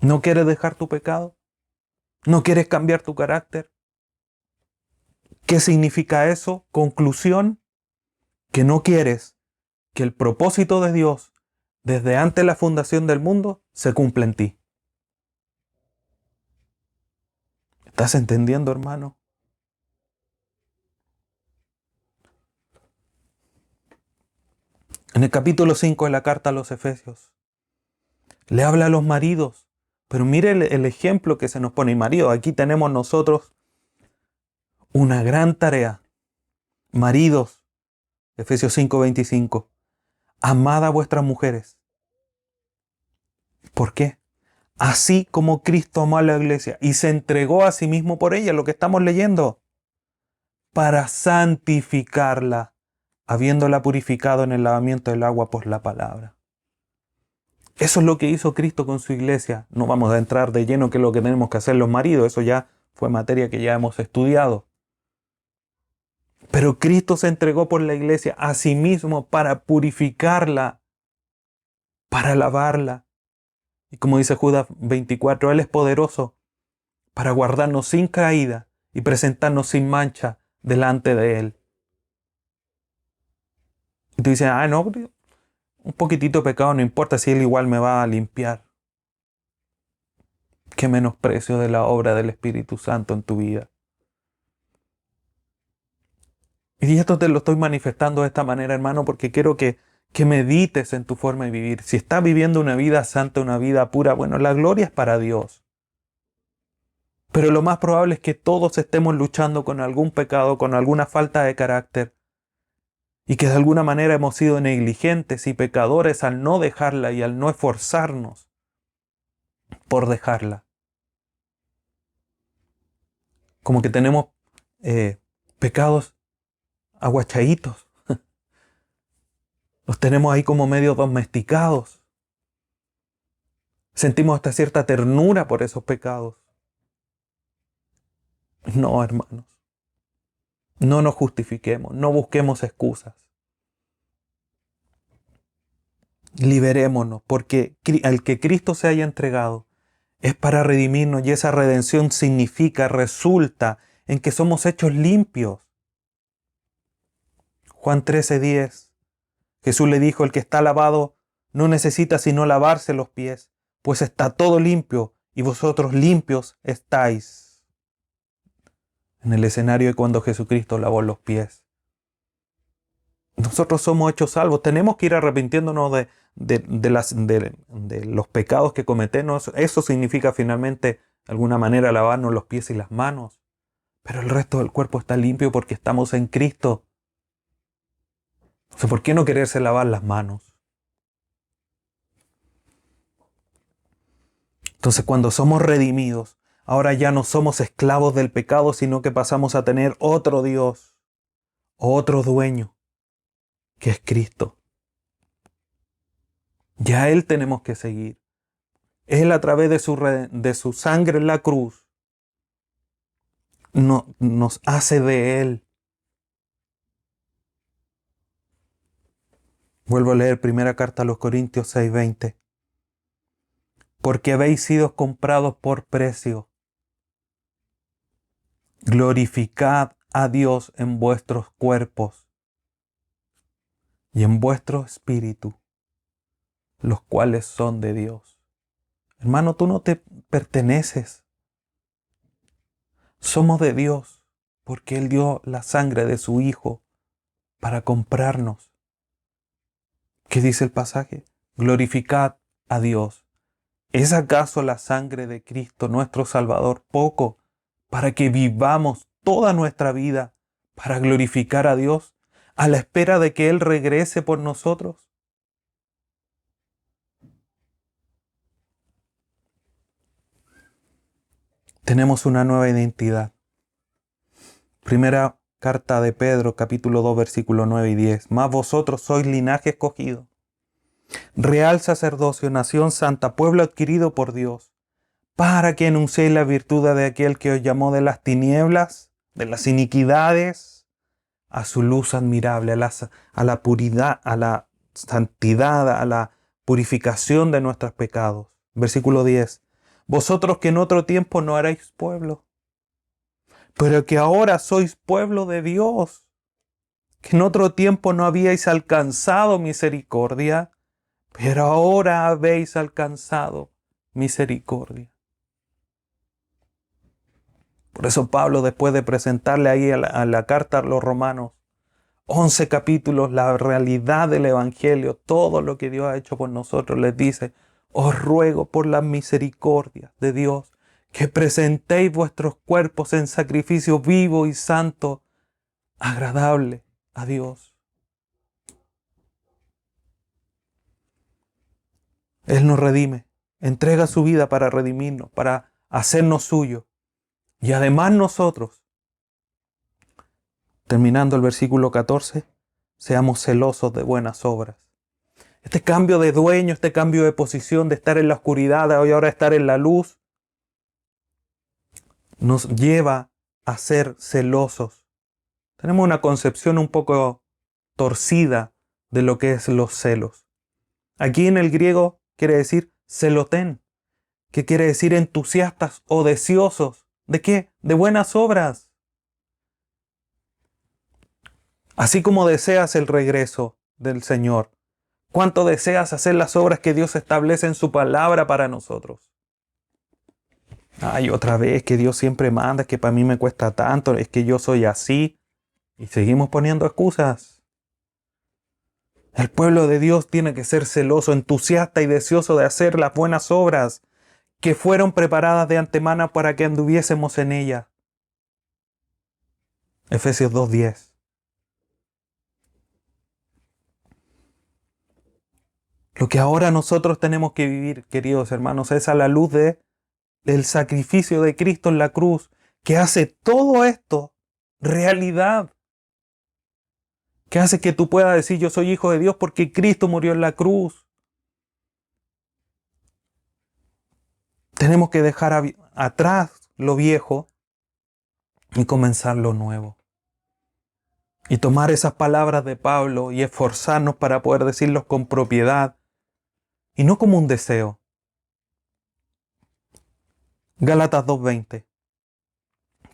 ¿No quieres dejar tu pecado? ¿No quieres cambiar tu carácter? ¿Qué significa eso? Conclusión, que no quieres que el propósito de Dios desde antes de la fundación del mundo se cumpla en ti. ¿Estás entendiendo, hermano? En el capítulo 5 de la carta a los Efesios, le habla a los maridos, pero mire el ejemplo que se nos pone. Y marido, aquí tenemos nosotros una gran tarea. Maridos, Efesios 5:25, amad a vuestras mujeres. ¿Por qué? Así como Cristo amó a la iglesia y se entregó a sí mismo por ella, lo que estamos leyendo, para santificarla, habiéndola purificado en el lavamiento del agua por la palabra. Eso es lo que hizo Cristo con su iglesia. No vamos a entrar de lleno qué es lo que tenemos que hacer los maridos, eso ya fue materia que ya hemos estudiado. Pero Cristo se entregó por la iglesia a sí mismo para purificarla, para lavarla. Y como dice Judas 24, Él es poderoso para guardarnos sin caída y presentarnos sin mancha delante de Él. Y tú dices, no, un poquitito de pecado no importa si Él igual me va a limpiar. Qué menosprecio de la obra del Espíritu Santo en tu vida. Y esto te lo estoy manifestando de esta manera, hermano, porque quiero que medites en tu forma de vivir. Si estás viviendo una vida santa, una vida pura, bueno, la gloria es para Dios. Pero lo más probable es que todos estemos luchando con algún pecado, con alguna falta de carácter. Y que de alguna manera hemos sido negligentes y pecadores al no dejarla y al no esforzarnos por dejarla. Como que tenemos pecados aguachaditos. Los tenemos ahí como medio domesticados. Sentimos hasta cierta ternura por esos pecados. No, hermanos. No nos justifiquemos, no busquemos excusas. Liberémonos, porque al que Cristo se haya entregado es para redimirnos, y esa redención resulta en que somos hechos limpios. Juan 13:10, Jesús le dijo, el que está lavado no necesita sino lavarse los pies, pues está todo limpio y vosotros limpios estáis. En el escenario de cuando Jesucristo lavó los pies. Nosotros somos hechos salvos. Tenemos que ir arrepintiéndonos de los pecados que cometemos. Eso significa finalmente, de alguna manera, lavarnos los pies y las manos. Pero el resto del cuerpo está limpio porque estamos en Cristo. O sea, ¿por qué no quererse lavar las manos? Entonces, cuando somos redimidos, ahora ya no somos esclavos del pecado, sino que pasamos a tener otro Dios, otro dueño, que es Cristo. Ya a Él tenemos que seguir. Él, a través de su sangre en la cruz, nos hace de Él. Vuelvo a leer primera carta a los Corintios 6:20. Porque habéis sido comprados por precio. Glorificad a Dios en vuestros cuerpos y en vuestro espíritu, los cuales son de Dios. Hermano, tú no te perteneces. Somos de Dios, porque Él dio la sangre de su Hijo para comprarnos. ¿Qué dice el pasaje? Glorificad a Dios. ¿Es acaso la sangre de Cristo, nuestro Salvador, poco para que vivamos toda nuestra vida para glorificar a Dios a la espera de que Él regrese por nosotros? Tenemos una nueva identidad. Primera carta de Pedro, capítulo 2, versículo 9 y 10. Mas vosotros sois linaje escogido, real sacerdocio, nación santa, pueblo adquirido por Dios, para que anunciéis la virtud de aquel que os llamó de las tinieblas, de las iniquidades, a su luz admirable, a la puridad, a la santidad, a la purificación de nuestros pecados. Versículo 10. vosotros que en otro tiempo no erais pueblo, pero que ahora sois pueblo de Dios, que en otro tiempo no habíais alcanzado misericordia, pero ahora habéis alcanzado misericordia. Por eso Pablo, después de presentarle ahí a la carta a los romanos, 11 capítulos, la realidad del Evangelio, todo lo que Dios ha hecho por nosotros, les dice: os ruego por la misericordia de Dios que presentéis vuestros cuerpos en sacrificio vivo y santo, agradable a Dios. Él nos redime, entrega su vida para redimirnos, para hacernos suyo. Y además nosotros, terminando el versículo 14, seamos celosos de buenas obras. Este cambio de dueño, este cambio de posición, de estar en la oscuridad y ahora estar en la luz, nos lleva a ser celosos. Tenemos una concepción un poco torcida de lo que es los celos. Aquí en el griego quiere decir celotén, que quiere decir entusiastas o deseosos. ¿De qué? De buenas obras. Así como deseas el regreso del Señor, ¿cuánto deseas hacer las obras que Dios establece en su palabra para nosotros? Ay, otra vez que Dios siempre manda, que para mí me cuesta tanto, es que yo soy así. Y seguimos poniendo excusas. El pueblo de Dios tiene que ser celoso, entusiasta y deseoso de hacer las buenas obras que fueron preparadas de antemano para que anduviésemos en ellas. Efesios 2:10. Lo que ahora nosotros tenemos que vivir, queridos hermanos, es a la luz del sacrificio de Cristo en la cruz, que hace todo esto realidad. Que hace que tú puedas decir: yo soy hijo de Dios porque Cristo murió en la cruz. Tenemos que dejar atrás lo viejo y comenzar lo nuevo. Y tomar esas palabras de Pablo y esforzarnos para poder decirlos con propiedad y no como un deseo. Gálatas 2:20.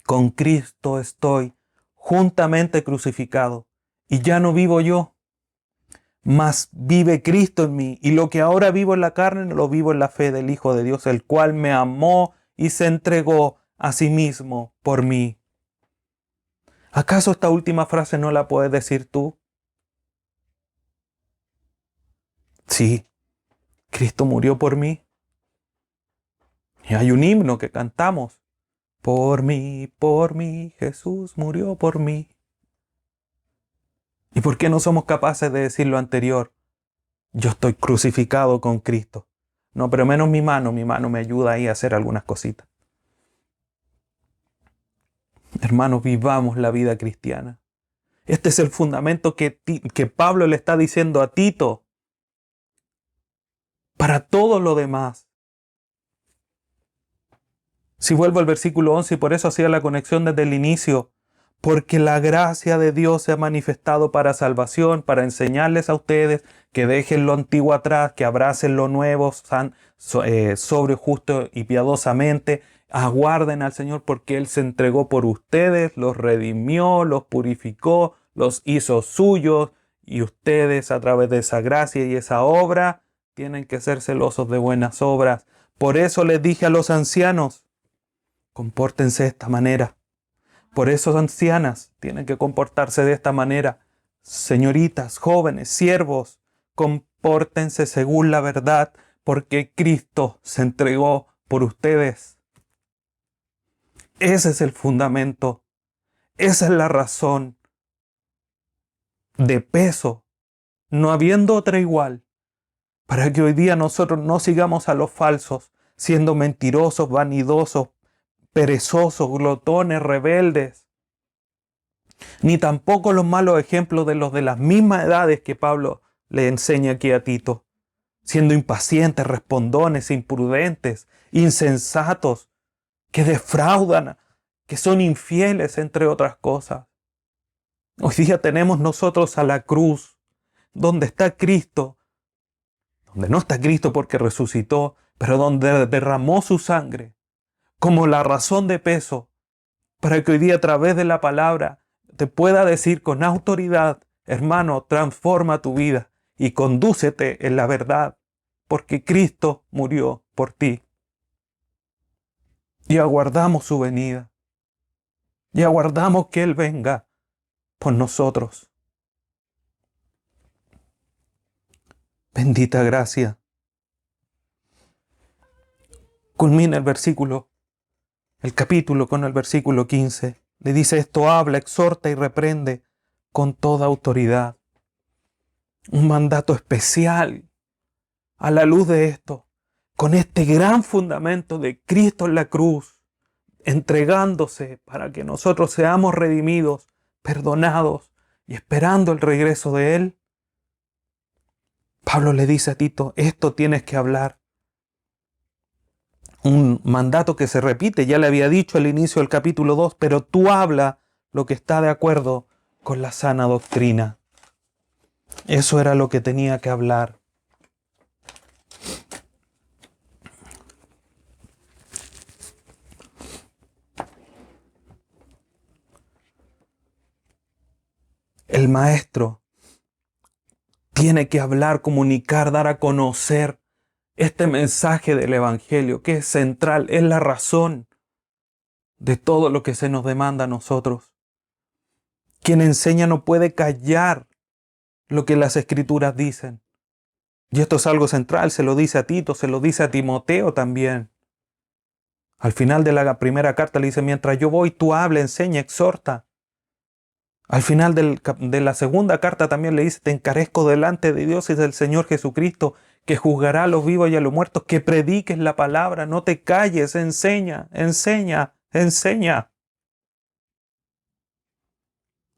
Con Cristo estoy juntamente crucificado, y ya no vivo yo, mas vive Cristo en mí, y lo que ahora vivo en la carne lo vivo en la fe del Hijo de Dios, el cual me amó y se entregó a sí mismo por mí. ¿Acaso esta última frase no la puedes decir tú? Sí, Cristo murió por mí. Y hay un himno que cantamos: por mí, Jesús murió por mí. ¿Y por qué no somos capaces de decir lo anterior? Yo estoy crucificado con Cristo. No, pero menos mi mano me ayuda ahí a hacer algunas cositas. Hermanos, vivamos la vida cristiana. Este es el fundamento que Pablo le está diciendo a Tito para todo lo demás. Si vuelvo al versículo 11, y por eso hacía la conexión desde el inicio, porque la gracia de Dios se ha manifestado para salvación, para enseñarles a ustedes que dejen lo antiguo atrás, que abracen lo nuevo, sobrio, justo y piadosamente. Aguarden al Señor porque Él se entregó por ustedes, los redimió, los purificó, los hizo suyos, y ustedes, a través de esa gracia y esa obra, tienen que ser celosos de buenas obras. Por eso les dije a los ancianos: compórtense de esta manera. Por eso ancianas tienen que comportarse de esta manera. Señoritas, jóvenes, siervos, compórtense según la verdad, porque Cristo se entregó por ustedes. Ese es el fundamento. Esa es la razón de peso, no habiendo otra igual, para que hoy día nosotros no sigamos a los falsos, siendo mentirosos, vanidosos, perezosos, glotones, rebeldes, ni tampoco los malos ejemplos de los de las mismas edades que Pablo le enseña aquí a Tito, siendo impacientes, respondones, imprudentes, insensatos, que defraudan, que son infieles, entre otras cosas. Hoy día tenemos nosotros a la cruz, donde está Cristo, donde no está Cristo porque resucitó, pero donde derramó su sangre como la razón de peso para que hoy día a través de la palabra te pueda decir con autoridad, hermano, transforma tu vida y condúcete en la verdad, porque Cristo murió por ti. Y aguardamos su venida. Y aguardamos que Él venga por nosotros. Bendita gracia. Culmina el capítulo con el versículo 15. Le dice: esto habla, exhorta y reprende con toda autoridad. Un mandato especial a la luz de esto, con este gran fundamento de Cristo en la cruz, entregándose para que nosotros seamos redimidos, perdonados y esperando el regreso de Él. Pablo le dice a Tito: esto tienes que hablar. Un mandato que se repite, ya le había dicho al inicio del capítulo 2, pero tú habla lo que está de acuerdo con la sana doctrina. Eso era lo que tenía que hablar. El maestro tiene que hablar, comunicar, dar a conocer este mensaje del Evangelio, que es central, es la razón de todo lo que se nos demanda a nosotros. Quien enseña no puede callar lo que las Escrituras dicen. Y esto es algo central, se lo dice a Tito, se lo dice a Timoteo también. Al final de la primera carta le dice: mientras yo voy, tú habla, enseña, exhorta. Al final de la segunda carta también le dice: te encarezco delante de Dios y del Señor Jesucristo, que juzgará a los vivos y a los muertos, que prediques la palabra, no te calles, enseña, enseña, enseña.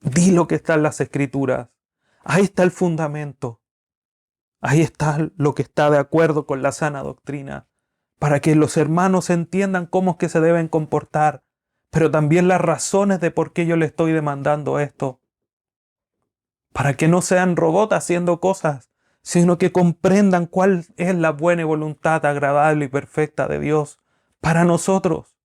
Di lo que está en las Escrituras. Ahí está el fundamento. Ahí está lo que está de acuerdo con la sana doctrina, para que los hermanos entiendan cómo es que se deben comportar, pero también las razones de por qué yo le estoy demandando esto. Para que no sean robots haciendo cosas, sino que comprendan cuál es la buena voluntad agradable y perfecta de Dios para nosotros.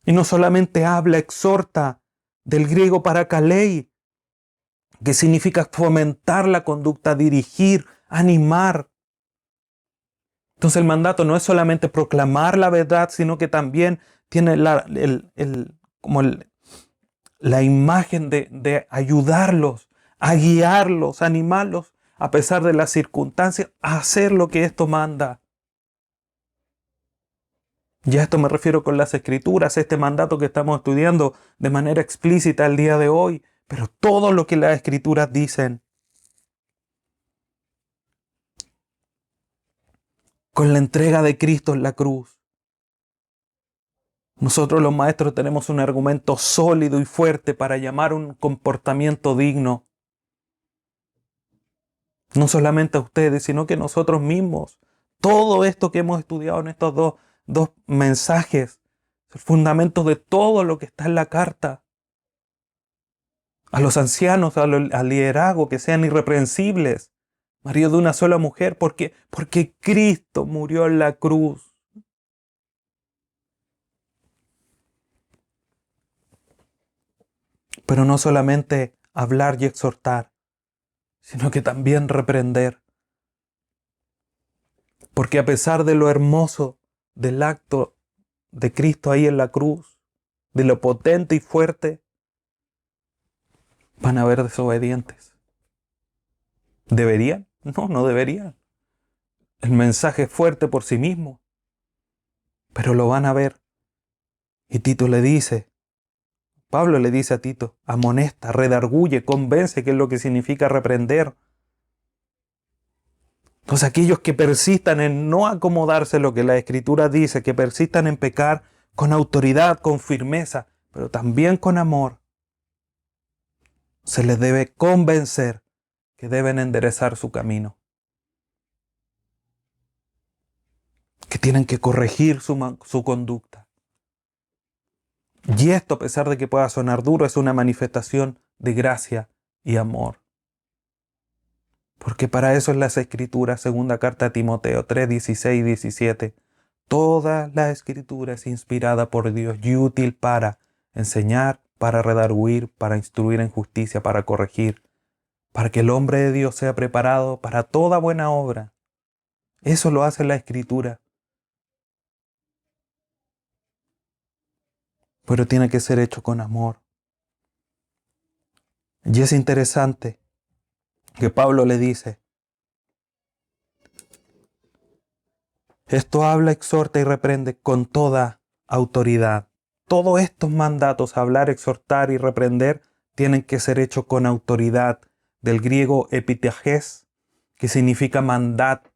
Y no solamente habla, exhorta, del griego parakalei, que significa fomentar la conducta, dirigir, animar. Entonces el mandato no es solamente proclamar la verdad, sino que también tiene la imagen de ayudarlos, a guiarlos, a animarlos, a pesar de las circunstancias, a hacer lo que esto manda. Ya a esto me refiero con las Escrituras, este mandato que estamos estudiando de manera explícita el día de hoy, pero todo lo que las Escrituras dicen. Con la entrega de Cristo en la cruz, nosotros los maestros tenemos un argumento sólido y fuerte para llamar un comportamiento digno. No solamente a ustedes, sino que nosotros mismos. Todo esto que hemos estudiado en estos dos mensajes, el fundamento de todo lo que está en la carta. A los ancianos, al liderazgo, que sean irreprensibles, marido de una sola mujer, porque Cristo murió en la cruz. Pero no solamente hablar y exhortar, sino que también reprender. Porque a pesar de lo hermoso del acto de Cristo ahí en la cruz, de lo potente y fuerte, van a haber desobedientes. ¿Deberían? No, no deberían. El mensaje es fuerte por sí mismo, pero lo van a ver. Y Tito le dice, Pablo le dice a Tito: amonesta, redarguye, convence, que es lo que significa reprender. Entonces aquellos que persistan en no acomodarse a lo que la Escritura dice, que persistan en pecar con autoridad, con firmeza, pero también con amor, se les debe convencer que deben enderezar su camino, que tienen que corregir su conducta. Y esto, a pesar de que pueda sonar duro, es una manifestación de gracia y amor. Porque para eso es las Escrituras, segunda carta a Timoteo 3, 16 y 17. Toda la Escritura es inspirada por Dios y útil para enseñar, para redarguir, para instruir en justicia, para corregir, para que el hombre de Dios sea preparado para toda buena obra. Eso lo hace la Escritura. Pero tiene que ser hecho con amor. Y es interesante que Pablo le dice, esto habla, exhorta y reprende con toda autoridad. Todos estos mandatos, hablar, exhortar y reprender, tienen que ser hechos con autoridad, del griego epitajes, que significa mandar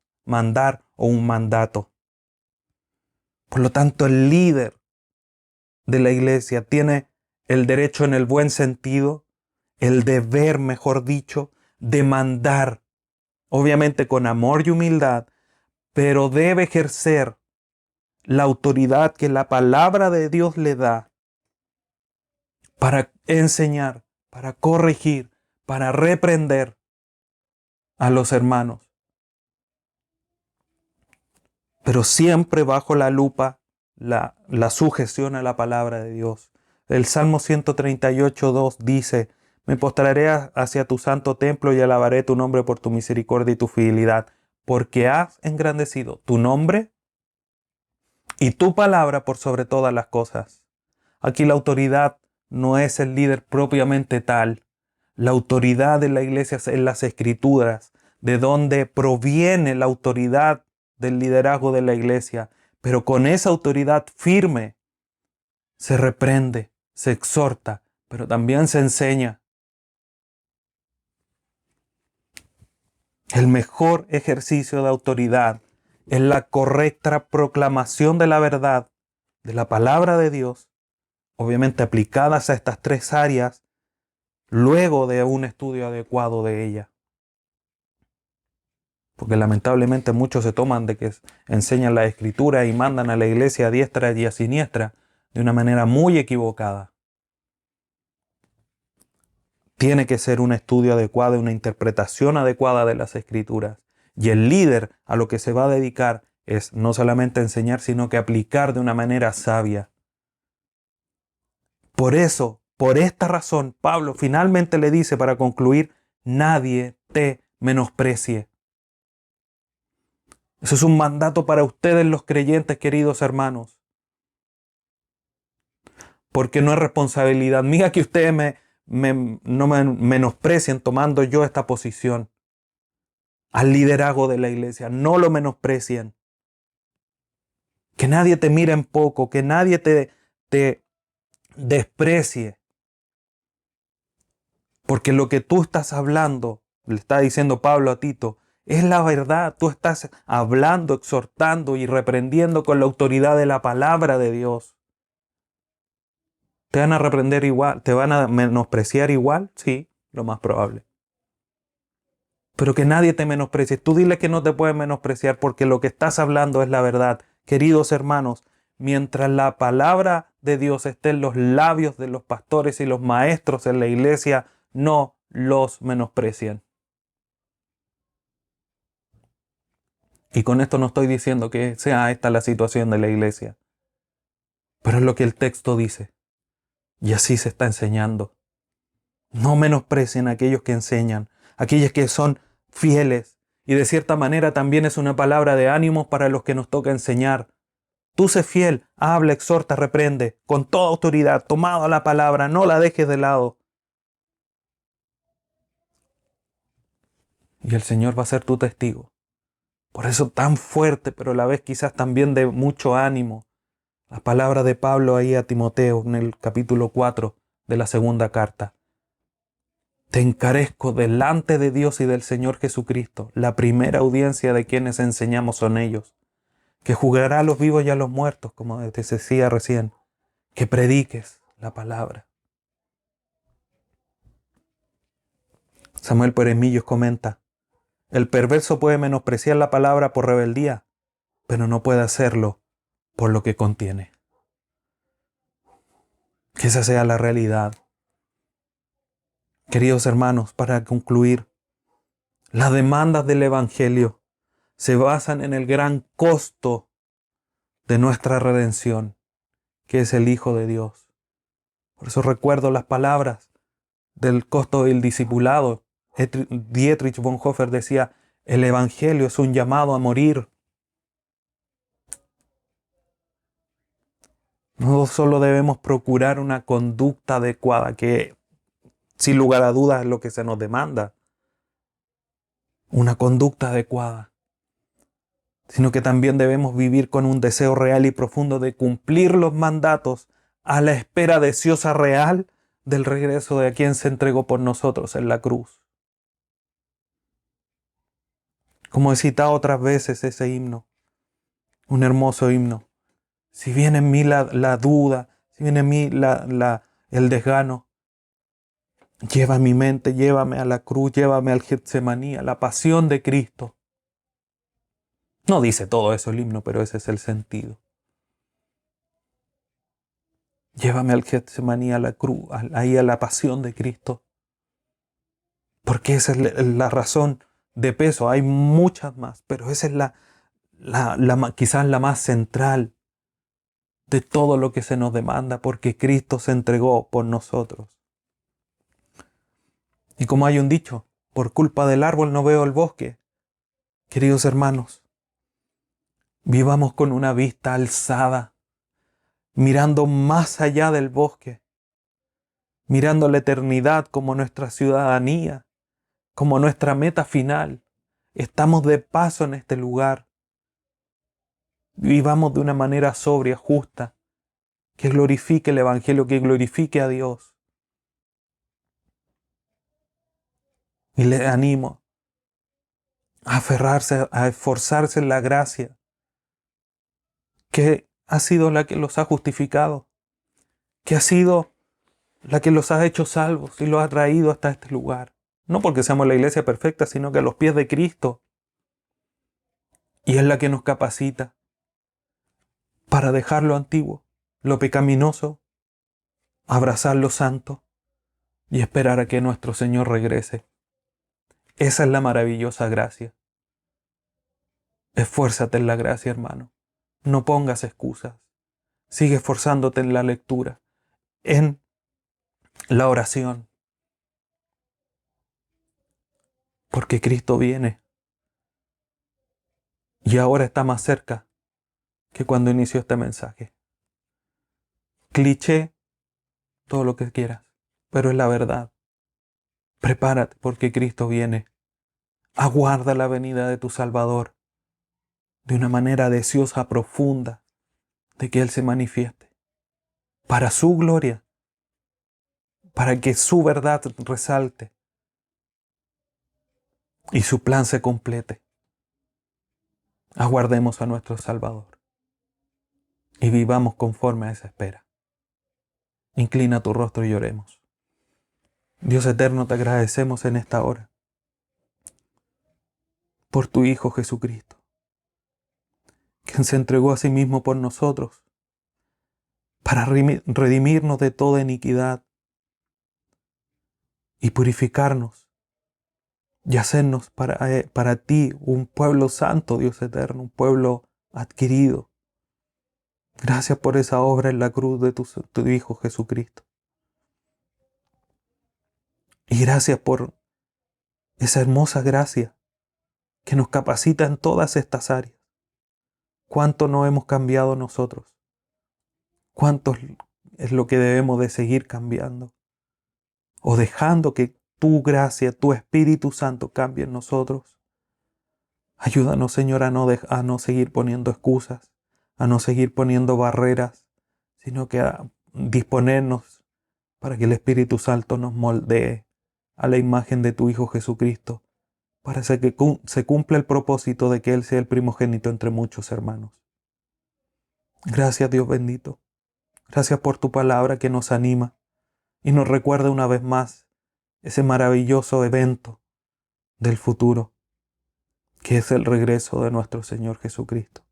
o un mandato. Por lo tanto, el líder de la iglesia tiene el derecho en el buen sentido, el deber, mejor dicho, de mandar, obviamente con amor y humildad, pero debe ejercer la autoridad que la palabra de Dios le da para enseñar, para corregir, para reprender a los hermanos. Pero siempre bajo la lupa, la sujeción a la palabra de Dios. El Salmo 138:2 dice, me postraré hacia tu santo templo y alabaré tu nombre por tu misericordia y tu fidelidad, porque has engrandecido tu nombre y tu palabra por sobre todas las cosas. Aquí la autoridad no es el líder propiamente tal. La autoridad de la iglesia es en las Escrituras, de donde proviene la autoridad del liderazgo de la iglesia. Pero con esa autoridad firme se reprende, se exhorta, pero también se enseña. El mejor ejercicio de autoridad es la correcta proclamación de la verdad, de la palabra de Dios, obviamente aplicadas a estas tres áreas, luego de un estudio adecuado de ella. Porque lamentablemente muchos se toman de que enseñan la Escritura y mandan a la iglesia a diestra y a siniestra de una manera muy equivocada. Tiene que ser un estudio adecuado, una interpretación adecuada de las Escrituras. Y el líder a lo que se va a dedicar es no solamente enseñar, sino que aplicar de una manera sabia. Por eso, por esta razón, Pablo finalmente le dice para concluir, nadie te menosprecie. Eso es un mandato para ustedes los creyentes, queridos hermanos. Porque no es responsabilidad mía que ustedes no me menosprecien tomando yo esta posición. Al liderazgo de la iglesia, no lo menosprecien. Que nadie te mire en poco, que nadie te desprecie. Porque lo que tú estás hablando, le está diciendo Pablo a Tito, es la verdad. Tú estás hablando, exhortando y reprendiendo con la autoridad de la palabra de Dios. ¿Te van a reprender igual? ¿Te van a menospreciar igual? Sí, lo más probable. Pero que nadie te menosprecie. Tú dile que no te pueden menospreciar porque lo que estás hablando es la verdad. Queridos hermanos, mientras la palabra de Dios esté en los labios de los pastores y los maestros en la iglesia, no los menosprecien. Y con esto no estoy diciendo que sea esta la situación de la iglesia. Pero es lo que el texto dice. Y así se está enseñando. No menosprecien a aquellos que enseñan, aquellos que son fieles. Y de cierta manera también es una palabra de ánimo para los que nos toca enseñar. Tú sé fiel, habla, exhorta, reprende, con toda autoridad, tomado la palabra, no la dejes de lado. Y el Señor va a ser tu testigo. Por eso tan fuerte, pero a la vez quizás también de mucho ánimo. Las palabras de Pablo ahí a Timoteo en el capítulo 4 de la segunda carta. Te encarezco delante de Dios y del Señor Jesucristo. La primera audiencia de quienes enseñamos son ellos. Que juzgará a los vivos y a los muertos, como te decía recién. Que prediques la palabra. Samuel Peremillos comenta, el perverso puede menospreciar la palabra por rebeldía, pero no puede hacerlo por lo que contiene. Que esa sea la realidad. Queridos hermanos, para concluir, Las demandas del Evangelio se basan en el gran costo de nuestra redención, que es el Hijo de Dios. Por eso recuerdo las palabras del costo del discipulado. Dietrich Bonhoeffer decía, el Evangelio es un llamado a morir. No solo debemos procurar una conducta adecuada, que sin lugar a dudas es lo que se nos demanda, una conducta adecuada, sino que también debemos vivir con un deseo real y profundo de cumplir los mandatos a la espera deseosa real del regreso de quien se entregó por nosotros en la cruz. Como he citado otras veces ese himno, un hermoso himno. Si viene en mí la duda, si viene en mí el desgano, lleva mi mente, llévame a la cruz, llévame al Getsemaní, a la pasión de Cristo. No dice todo eso el himno, pero ese es el sentido. Llévame al Getsemaní, a la cruz, ahí a la pasión de Cristo. Porque esa es la razón de peso. Hay muchas más, pero esa es quizás la más central de todo lo que se nos demanda, porque Cristo se entregó por nosotros. Y como hay un dicho, por culpa del árbol no veo el bosque. Queridos hermanos, vivamos con una vista alzada, mirando más allá del bosque, mirando la eternidad como nuestra ciudadanía, como nuestra meta final. Estamos de paso en este lugar. Vivamos de una manera sobria, justa, que glorifique el Evangelio, que glorifique a Dios. Y le animo a aferrarse, a esforzarse en la gracia, que ha sido la que los ha justificado, que ha sido la que los ha hecho salvos y los ha traído hasta este lugar. No porque seamos la iglesia perfecta, sino que a los pies de Cristo. Y es la que nos capacita para dejar lo antiguo, lo pecaminoso, abrazar lo santo y esperar a que nuestro Señor regrese. Esa es la maravillosa gracia. Esfuérzate en la gracia, hermano. No pongas excusas. Sigue esforzándote en la lectura, en la oración. Porque Cristo viene. Y ahora está más cerca que cuando inició este mensaje. Cliché, todo lo que quieras, pero es la verdad. Prepárate porque Cristo viene. Aguarda la venida de tu Salvador de una manera deseosa, profunda, de que Él se manifieste. Para su gloria, para que su verdad resalte y su plan se complete. Aguardemos a nuestro Salvador y vivamos conforme a esa espera. Inclina tu rostro y oremos. Dios eterno, te agradecemos en esta hora por tu Hijo Jesucristo, quien se entregó a sí mismo por nosotros para redimirnos de toda iniquidad y purificarnos y hacernos para ti un pueblo santo, Dios eterno, un pueblo adquirido. Gracias por esa obra en la cruz de tu Hijo Jesucristo. Y gracias por esa hermosa gracia que nos capacita en todas estas áreas. ¿Cuánto no hemos cambiado nosotros? ¿Cuánto es lo que debemos de seguir cambiando? O dejando que tu gracia, tu Espíritu Santo cambie en nosotros. Ayúdanos, Señor, a no seguir poniendo excusas, a no seguir poniendo barreras, sino que a disponernos para que el Espíritu Santo nos moldee a la imagen de tu Hijo Jesucristo, para que se cumpla el propósito de que Él sea el primogénito entre muchos hermanos. Gracias, Dios bendito. Gracias por tu palabra que nos anima y nos recuerda una vez más ese maravilloso evento del futuro, que es el regreso de nuestro Señor Jesucristo.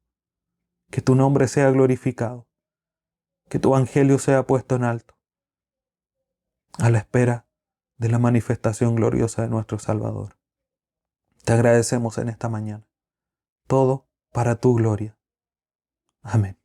Que tu nombre sea glorificado, que tu evangelio sea puesto en alto, a la espera de la manifestación gloriosa de nuestro Salvador. Te agradecemos en esta mañana. Todo para tu gloria. Amén.